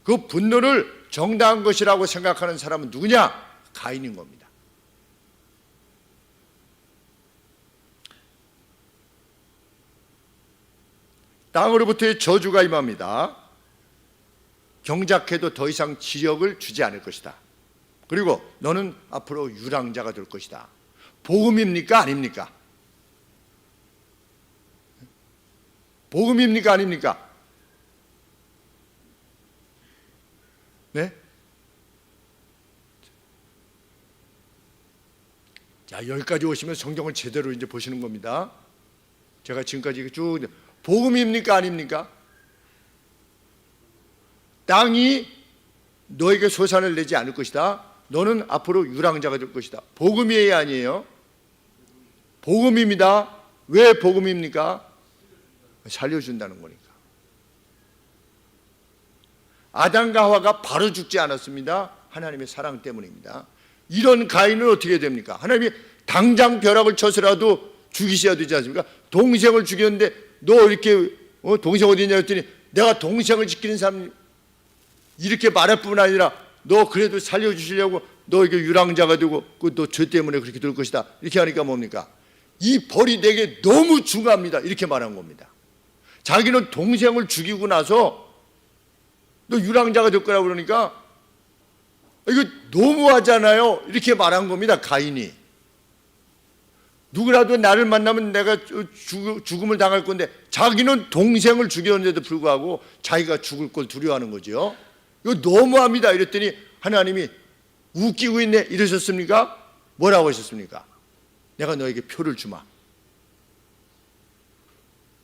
그 분노를 정당한 것이라고 생각하는 사람은 누구냐? 가인인 겁니다. 땅으로부터의 저주가 임합니다. 경작해도 더 이상 지력을 주지 않을 것이다. 그리고 너는 앞으로 유랑자가 될 것이다. 복음입니까? 아닙니까? 복음입니까? 아닙니까? 네? 자, 여기까지 오시면 성경을 제대로 이제 보시는 겁니다. 제가 지금까지 쭉 복음입니까? 아닙니까? 땅이 너에게 소산을 내지 않을 것이다. 너는 앞으로 유랑자가 될 것이다. 복음이에요, 아니에요? 복음입니다. 왜 복음입니까? 살려준다는 거니까. 아담과 하와가 바로 죽지 않았습니다. 하나님의 사랑 때문입니다. 이런 가인은 어떻게 됩니까? 하나님이 당장 벼락을 쳐서라도 죽이셔야 되지 않습니까? 동생을 죽였는데 너 이렇게 동생 어디 있냐 했더니 내가 동생을 지키는 사람 이렇게 말할 뿐 아니라 너 그래도 살려주시려고 너 이게 유랑자가 되고 너 죄 때문에 그렇게 될 것이다. 이렇게 하니까 뭡니까? 이 벌이 내게 너무 중합니다. 이렇게 말한 겁니다. 자기는 동생을 죽이고 나서 너 유랑자가 될 거라고 그러니까 이거 너무하잖아요. 이렇게 말한 겁니다. 가인이. 누구라도 나를 만나면 내가 죽음을 당할 건데 자기는 동생을 죽였는데도 불구하고 자기가 죽을 걸 두려워하는 거죠. 이거 너무합니다. 이랬더니 하나님이 웃기고 있네 이러셨습니까? 뭐라고 하셨습니까? 내가 너에게 표를 주마.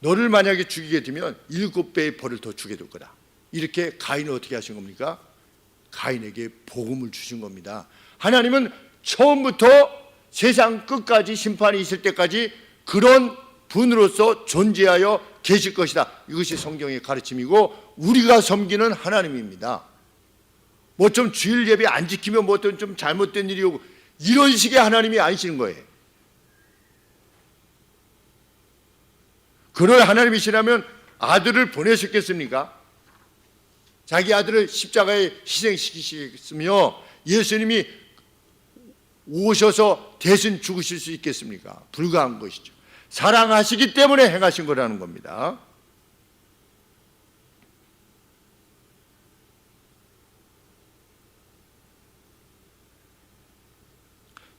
너를 만약에 죽이게 되면 7배의 벌을 더 주게 될 거다. 이렇게 가인을 어떻게 하신 겁니까? 가인에게 복음을 주신 겁니다. 하나님은 처음부터 세상 끝까지 심판이 있을 때까지 그런 분으로서 존재하여 계실 것이다. 이것이 성경의 가르침이고 우리가 섬기는 하나님입니다. 뭐 좀 주일 예배 안 지키면 뭐 어떤 좀 잘못된 일이 오고 이런 식의 하나님이 아니시는 거예요. 그럴 하나님이시라면 아들을 보내셨겠습니까? 자기 아들을 십자가에 희생시키시겠으며 예수님이 오셔서 대신 죽으실 수 있겠습니까? 불가한 것이죠. 사랑하시기 때문에 행하신 거라는 겁니다.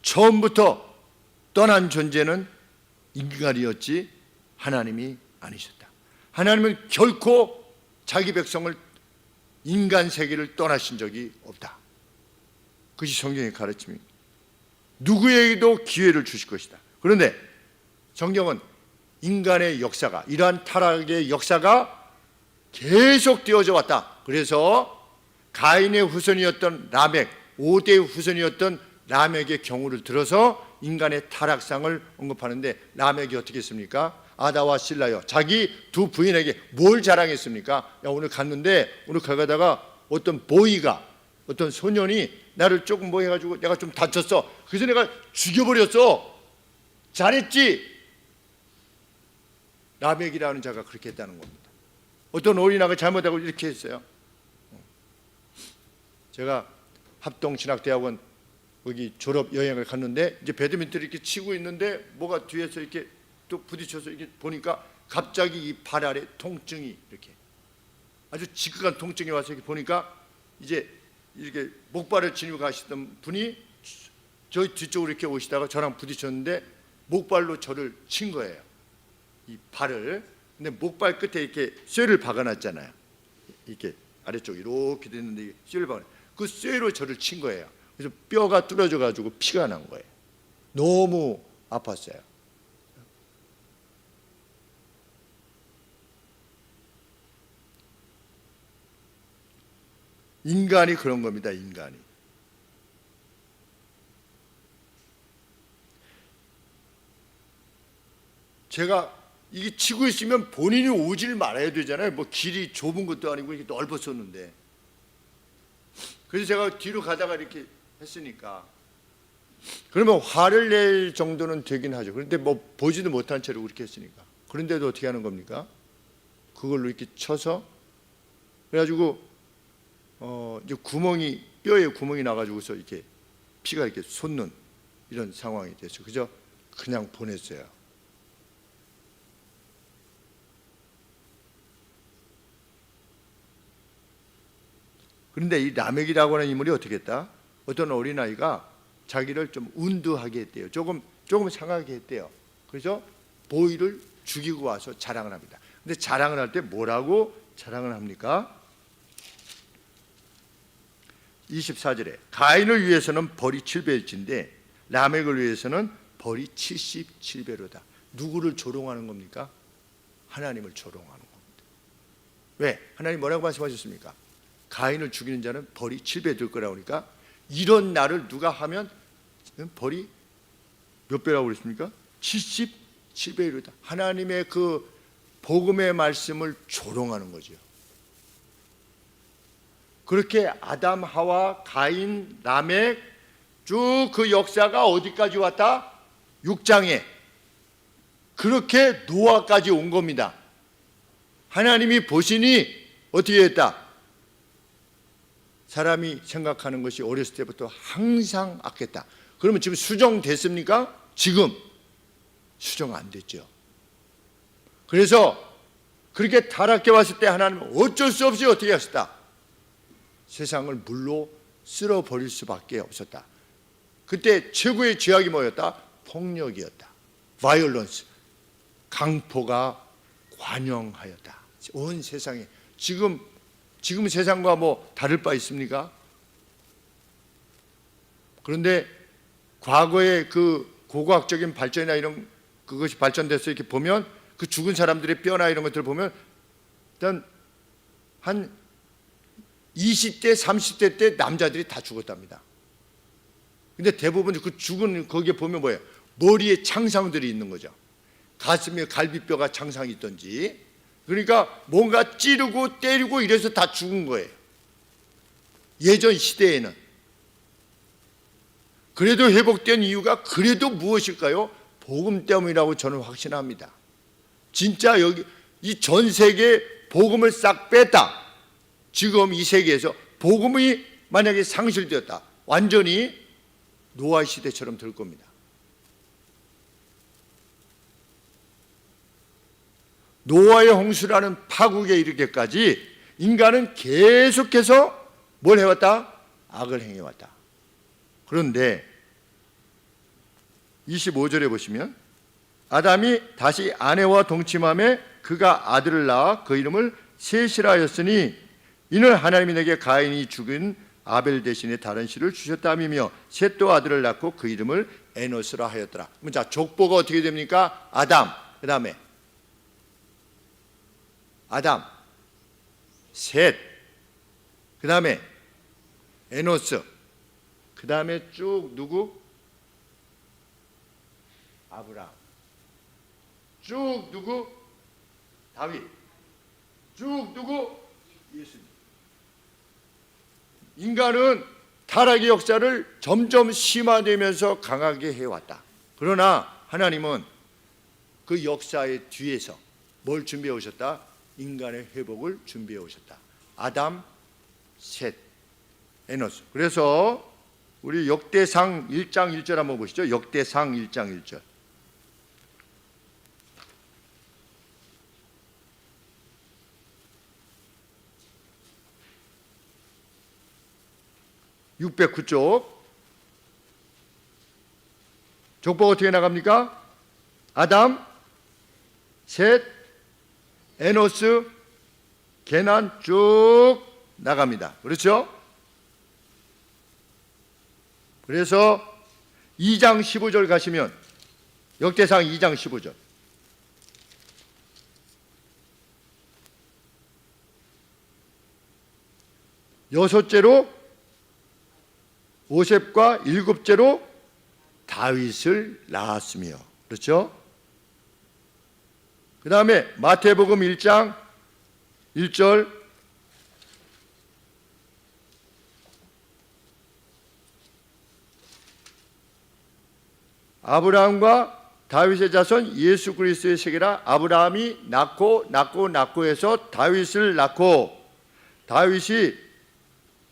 처음부터 떠난 존재는 인간이었지 하나님이 아니셨다. 하나님은 결코 자기 백성을 인간 세계를 떠나신 적이 없다. 그것이 성경의 가르침입니다. 누구에게도 기회를 주실 것이다. 그런데 성경은 인간의 역사가 이러한 타락의 역사가 계속 되어져 왔다. 그래서 가인의 후손이었던 라멕, 5대의 후손이었던 라멕의 경우를 들어서 인간의 타락상을 언급하는데 라멕이 어떻게 했습니까? 아다와 실라요. 자기 두 부인에게 뭘 자랑했습니까? 야, 오늘 갔는데 오늘 가다가 어떤 보이가 어떤 소년이 나를 조금 뭐 해가지고 내가 좀 다쳤어. 그래서 내가 죽여버렸어. 잘했지? 라멕이라는 자가 그렇게 했다는 겁니다. 어떤 어린아이가 잘못하고 이렇게 했어요. 제가 합동신학대학원 거기 졸업 여행을 갔는데 이제 배드민턴을 이렇게 치고 있는데 뭐가 뒤에서 이렇게 또 부딪혀서 이렇게 보니까 갑자기 이 발 아래 통증이 이렇게 아주 지극한 통증이 와서 이렇게 보니까 이제 이렇게 목발을 지니고 가시던 분이 저 뒤쪽으로 이렇게 오시다가 저랑 부딪혔는데 목발로 저를 친 거예요. 이 발을. 근데 목발 끝에 이렇게 쇠를 박아놨잖아요. 이렇게 아래쪽 이렇게 됐는데 쇠를 박아. 그 쇠로 저를 친 거예요. 그래서 뼈가 뚫어져 가지고 피가 난 거예요. 너무 아팠어요. 인간이 그런 겁니다. 인간이. 제가 이게 치고 있으면 본인이 오질 말아야 되잖아요. 뭐 길이 좁은 것도 아니고 이렇게 넓었었는데. 그래서 제가 뒤로 가다가 이렇게 했으니까 그러면 화를 낼 정도는 되긴 하죠. 그런데 뭐 보지도 못한 채로 그렇게 했으니까. 그런데도 어떻게 하는 겁니까? 그걸로 이렇게 쳐서 그래가지고 이제 구멍이 뼈에 구멍이 나가지고서 이렇게 피가 이렇게 솟는 이런 상황이 됐어요. 그죠? 그냥 보냈어요. 그런데 이 라멕이라고 하는 인물이 어떻게 했다? 어떤 어린아이가 자기를 좀 운드하게 했대요. 조금 상하게 했대요. 그래서 보이를 죽이고 와서 자랑을 합니다. 근데 자랑을 할 때 뭐라고 자랑을 합니까? 24절에 가인을 위해서는 벌이 7배일진데 라멕을 위해서는 벌이 77배로다. 누구를 조롱하는 겁니까? 하나님을 조롱하는 겁니다. 왜? 하나님 뭐라고 말씀하셨습니까? 가인을 죽이는 자는 벌이 7배 될 거라고 하니까 이런 날을 누가 하면 벌이 몇 배라고 그랬습니까? 77배 이르다. 하나님의 그 복음의 말씀을 조롱하는 거죠. 그렇게 아담, 하와, 가인, 라멕 쭉 그 역사가 어디까지 왔다? 6장에 그렇게 노아까지 온 겁니다. 하나님이 보시니 어떻게 했다? 사람이 생각하는 것이 어렸을 때부터 항상 악했다. 그러면 지금 수정됐습니까? 지금 수정 안 됐죠. 그래서 그렇게 타락해 왔을 때 하나님은 어쩔 수 없이 어떻게 하셨다? 세상을 물로 쓸어버릴 수밖에 없었다. 그때 최고의 죄악이 뭐였다? 폭력이었다. 바이올런스, 강포가 관영하였다. 온 세상에 지금 세상과 뭐 다를 바 있습니까? 그런데 과거의 그 고고학적인 발전이나 이런 그것이 발전돼서 이렇게 보면 그 죽은 사람들의 뼈나 이런 것들을 보면 일단 한 20대, 30대 때 남자들이 다 죽었답니다. 근데 대부분 그 죽은 거기에 보면 뭐예요? 머리에 창상들이 있는 거죠. 가슴에 갈비뼈가 창상이 있던지. 그러니까 뭔가 찌르고 때리고 이래서 다 죽은 거예요. 예전 시대에는. 그래도 회복된 이유가 그래도 무엇일까요? 복음 때문이라고 저는 확신합니다. 진짜 여기 이 전 세계 복음을 싹 뺐다. 지금 이 세계에서 복음이 만약에 상실되었다. 완전히 노아 시대처럼 될 겁니다. 노아의 홍수라는 파국에 이르기까지 인간은 계속해서 뭘 해왔다? 악을 행해왔다. 그런데 25절에 보시면 아담이 다시 아내와 동침함에 그가 아들을 낳아 그 이름을 셋이라 하였으니 이는 하나님이 내게 가인이 죽은 아벨 대신에 다른 씨를 주셨다며 셋도 아들을 낳고 그 이름을 에노스라 하였더라. 자, 족보가 어떻게 됩니까? 아담, 그 다음에 아담, 셋, 그 다음에 에노스, 그 다음에 쭉 누구? 아브라함, 쭉 누구? 다윗, 쭉 누구? 예수님. 인간은 타락의 역사를 점점 심화되면서 강하게 해왔다. 그러나 하나님은 그 역사의 뒤에서 뭘 준비해 오셨다? 인간의 회복을 준비해 오셨다. 아담, 셋, 에노스. 그래서 우리 역대상 1장 1절 한번 보시죠. 역대상 1장 1절. (609쪽) 족보가 어떻게 나갑니까? 아담, 셋, 에노스, 게난 쭉 나갑니다. 그렇죠? 그래서 2장 15절 가시면 역대상 2장 15절 여섯째로 오셉과 일곱째로 다윗을 낳았으며, 그렇죠? 그 다음에 마태복음 1장 1절 아브라함과 다윗의 자손 예수 그리스도의 세계라. 아브라함이 낳고 해서 다윗을 낳고, 다윗이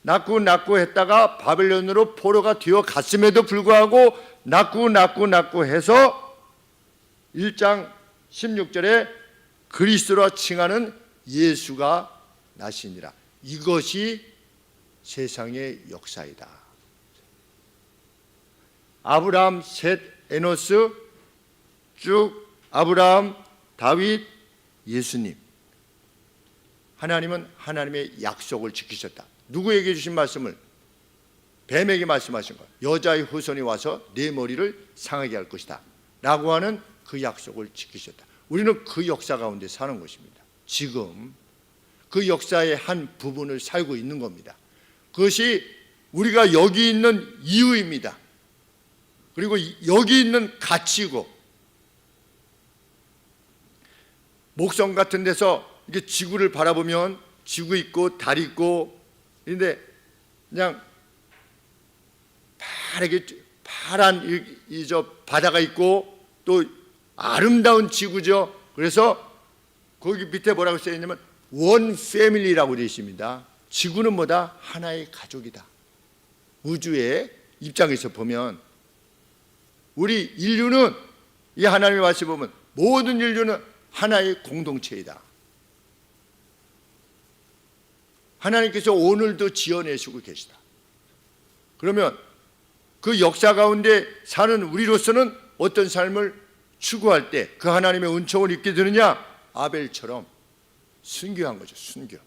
낳고 했다가 바벨론으로 포로가 되어갔음에도 불구하고 낳고 해서 1장 16절에 그리스도라 칭하는 예수가 나시니라. 이것이 세상의 역사이다. 아브라함, 셋, 에노스 쭉 아브라함, 다윗, 예수님. 하나님은 하나님의 약속을 지키셨다. 누구에게 주신 말씀을? 뱀에게 말씀하신 거예요. 여자의 후손이 와서 네 머리를 상하게 할 것이다 라고 하는 그 약속을 지키셨다. 우리는 그 역사 가운데 사는 것입니다. 지금 그 역사의 한 부분을 살고 있는 겁니다. 그것이 우리가 여기 있는 이유입니다. 그리고 여기 있는 가치고, 목성 같은 데서 이게 지구를 바라보면 지구 있고 달 있고, 그런데 그냥 파랗게 파란 저 바다가 있고 또 아름다운 지구죠. 그래서 거기 밑에 뭐라고 써 있냐면 원 패밀리라고 되어 있습니다. 지구는 뭐다? 하나의 가족이다. 우주의 입장에서 보면 우리 인류는, 이 하나님의 말씀 보면 모든 인류는 하나의 공동체이다. 하나님께서 오늘도 지어내시고 계시다. 그러면 그 역사 가운데 사는 우리로서는 어떤 삶을 추구할 때 그 하나님의 은총을 입게 되느냐? 아벨처럼 순교한 거죠. 순교.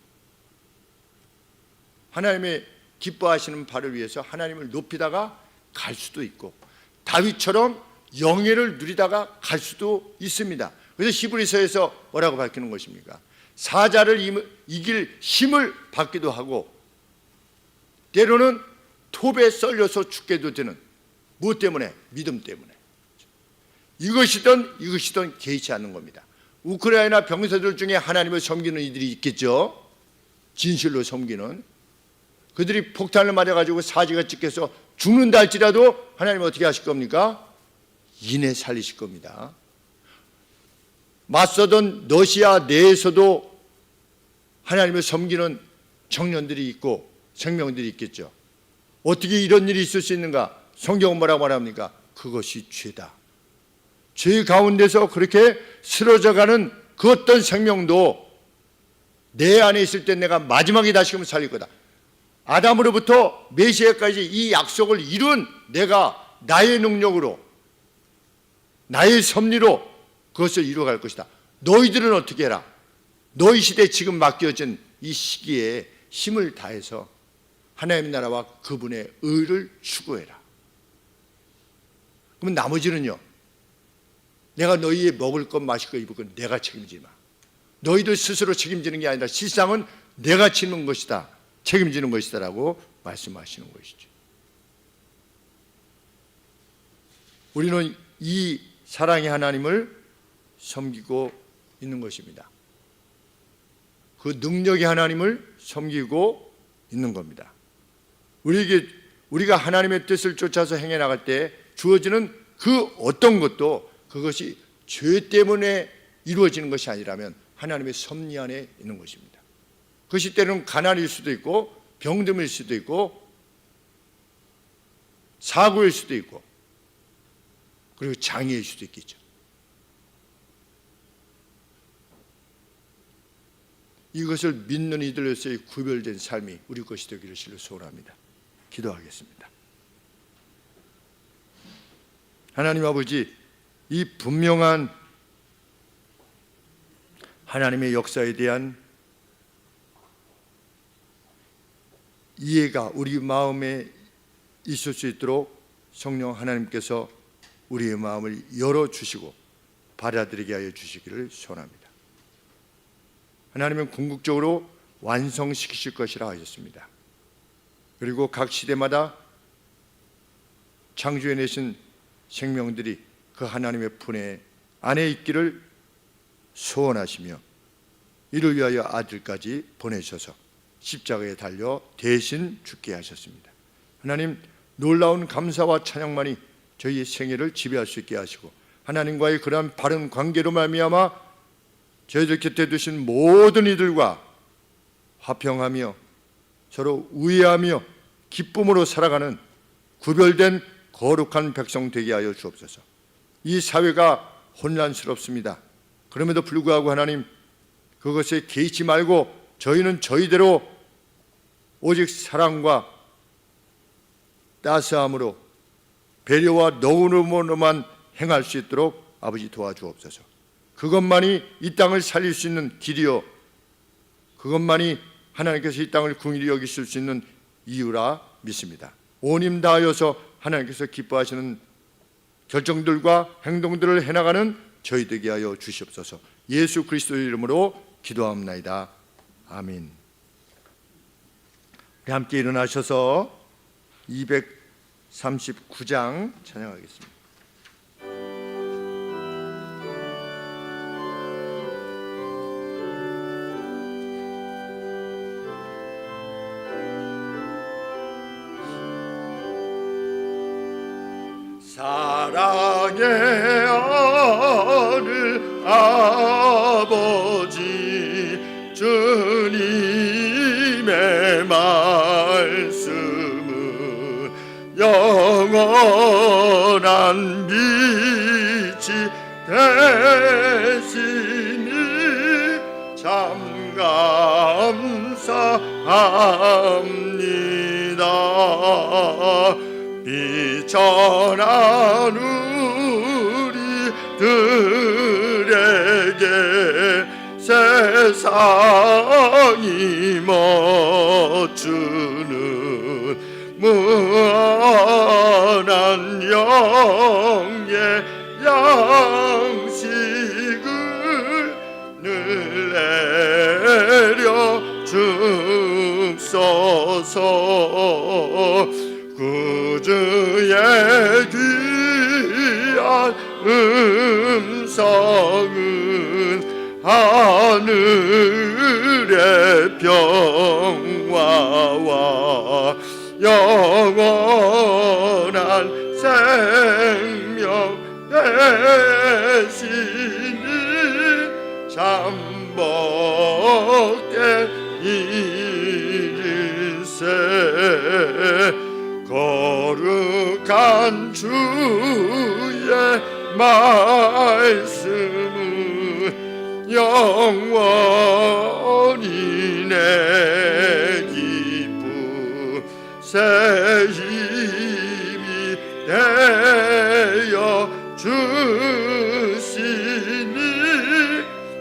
하나님의 기뻐하시는 바를 위해서 하나님을 높이다가 갈 수도 있고, 다윗처럼 영예를 누리다가 갈 수도 있습니다. 그래서 히브리서에서 뭐라고 밝히는 것입니까? 사자를 이길 힘을 받기도 하고, 때로는 톱에 썰려서 죽게도 되는, 무엇 때문에? 믿음 때문에. 이것이든 개의치 않는 겁니다. 우크라이나 병사들 중에 하나님을 섬기는 이들이 있겠죠. 진실로 섬기는. 그들이 폭탄을 맞아가지고 사지가 찢겨서 죽는다 할지라도 하나님은 어떻게 하실 겁니까? 인해 살리실 겁니다. 맞서던 러시아 내에서도 하나님을 섬기는 청년들이 있고 생명들이 있겠죠. 어떻게 이런 일이 있을 수 있는가? 성경은 뭐라고 말합니까? 그것이 죄다. 죄 가운데서 그렇게 쓰러져가는 그 어떤 생명도 내 안에 있을 때 내가 마지막에 다시금 살릴 거다. 아담으로부터 메시아까지 이 약속을 이룬 내가 나의 능력으로, 나의 섭리로 그것을 이루어갈 것이다. 너희들은 어떻게 해라? 너희 시대에 지금 맡겨진 이 시기에 힘을 다해서 하나님의 나라와 그분의 의를 추구해라. 그러면 나머지는요, 내가 너희의 먹을 것, 마실 것, 입을 것 내가 책임지마. 너희들 스스로 책임지는 게 아니라 실상은 내가 치는 것이다, 책임지는 것이다 라고 말씀하시는 것이죠. 우리는 이 사랑의 하나님을 섬기고 있는 것입니다. 그 능력의 하나님을 섬기고 있는 겁니다. 우리가 하나님의 뜻을 쫓아서 행해 나갈 때 주어지는 그 어떤 것도 그것이 죄 때문에 이루어지는 것이 아니라면 하나님의 섭리 안에 있는 것입니다. 그것이 때로는 가난일 수도 있고 병듦일 수도 있고 사고일 수도 있고 그리고 장애일 수도 있겠죠. 이것을 믿는 이들로서의 구별된 삶이 우리 것이 되기를 실로 소원합니다. 기도하겠습니다. 하나님 아버지, 이 분명한 하나님의 역사에 대한 이해가 우리 마음에 있을 수 있도록 성령 하나님께서 우리의 마음을 열어주시고 받아들이게 하여 주시기를 소원합니다. 하나님은 궁극적으로 완성시키실 것이라 하셨습니다. 그리고 각 시대마다 창조해내신 생명들이 그 하나님의 품에 안에 있기를 소원하시며 이를 위하여 아들까지 보내셔서 십자가에 달려 대신 죽게 하셨습니다. 하나님, 놀라운 감사와 찬양만이 저희의 생애를 지배할 수 있게 하시고 하나님과의 그러한 바른 관계로 말미암아 저희들 곁에 두신 모든 이들과 화평하며 서로 우애하며 기쁨으로 살아가는 구별된 거룩한 백성 되게 하여 주옵소서. 이 사회가 혼란스럽습니다. 그럼에도 불구하고 하나님, 그것에 개의치 말고 저희는 저희대로 오직 사랑과 따스함으로 배려와 너그러움으로만 행할 수 있도록 아버지 도와주옵소서. 그것만이 이 땅을 살릴 수 있는 길이요, 그것만이 하나님께서 이 땅을 긍휼히 여기실 수 있는 이유라 믿습니다. 온 힘 다하여서 하나님께서 기뻐하시는 결정들과 행동들을 해나가는 저희 되게 하여 주시옵소서. 예수 그리스도의 이름으로 기도합나이다. 아멘. 우리 함께 일어나셔서 239장 찬양하겠습니다. 사랑의 하늘 아버지 주님의 말씀은 영원한 빛이 되시니 참 감사합니다. 비천한 우리들에게 세상이 멋주는 무한한 영의 양식을 늘 내려 주소서. 구주의 귀한 음성은 하늘의 평화와 영원한 생명 되시니 참 복된 일일세. 거룩한 주의 말씀은 영원히 내 기쁨 새 힘이 되어 주시니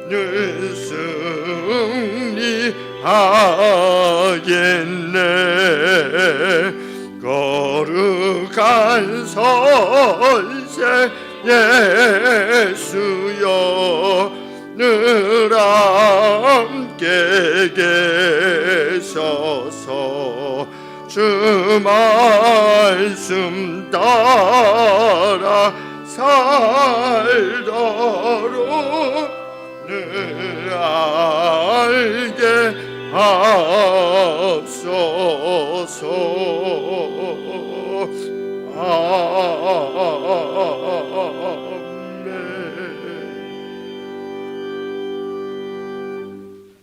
늘 승리하겠네. 거룩한 선생 예수여 늘 함께 계셔서 주 말씀 따라 살도록 늘 알게 하옵소서. 아멘.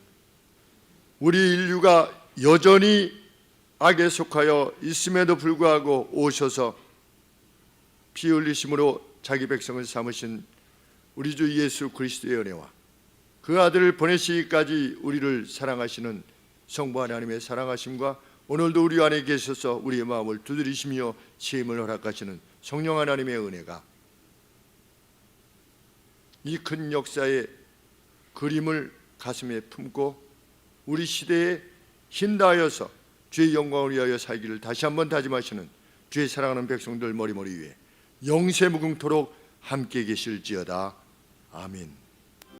우리 인류가 여전히 악에 속하여 있음에도 불구하고 오셔서 피 흘리심으로 자기 백성을 삼으신 우리 주 예수 그리스도의 은혜와 그 아들을 보내시기까지 우리를 사랑하시는 성부 하나님의 사랑하심과 오늘도 우리 안에 계셔서 우리의 마음을 두드리시며 치임을 허락하시는 성령 하나님의 은혜가 이 큰 역사의 그림을 가슴에 품고 우리 시대에 힘다하여서 주의 영광을 위하여 살기를 다시 한번 다짐하시는 주의 사랑하는 백성들 머리머리 위에 영세무궁토록 함께 계실지어다. 아멘.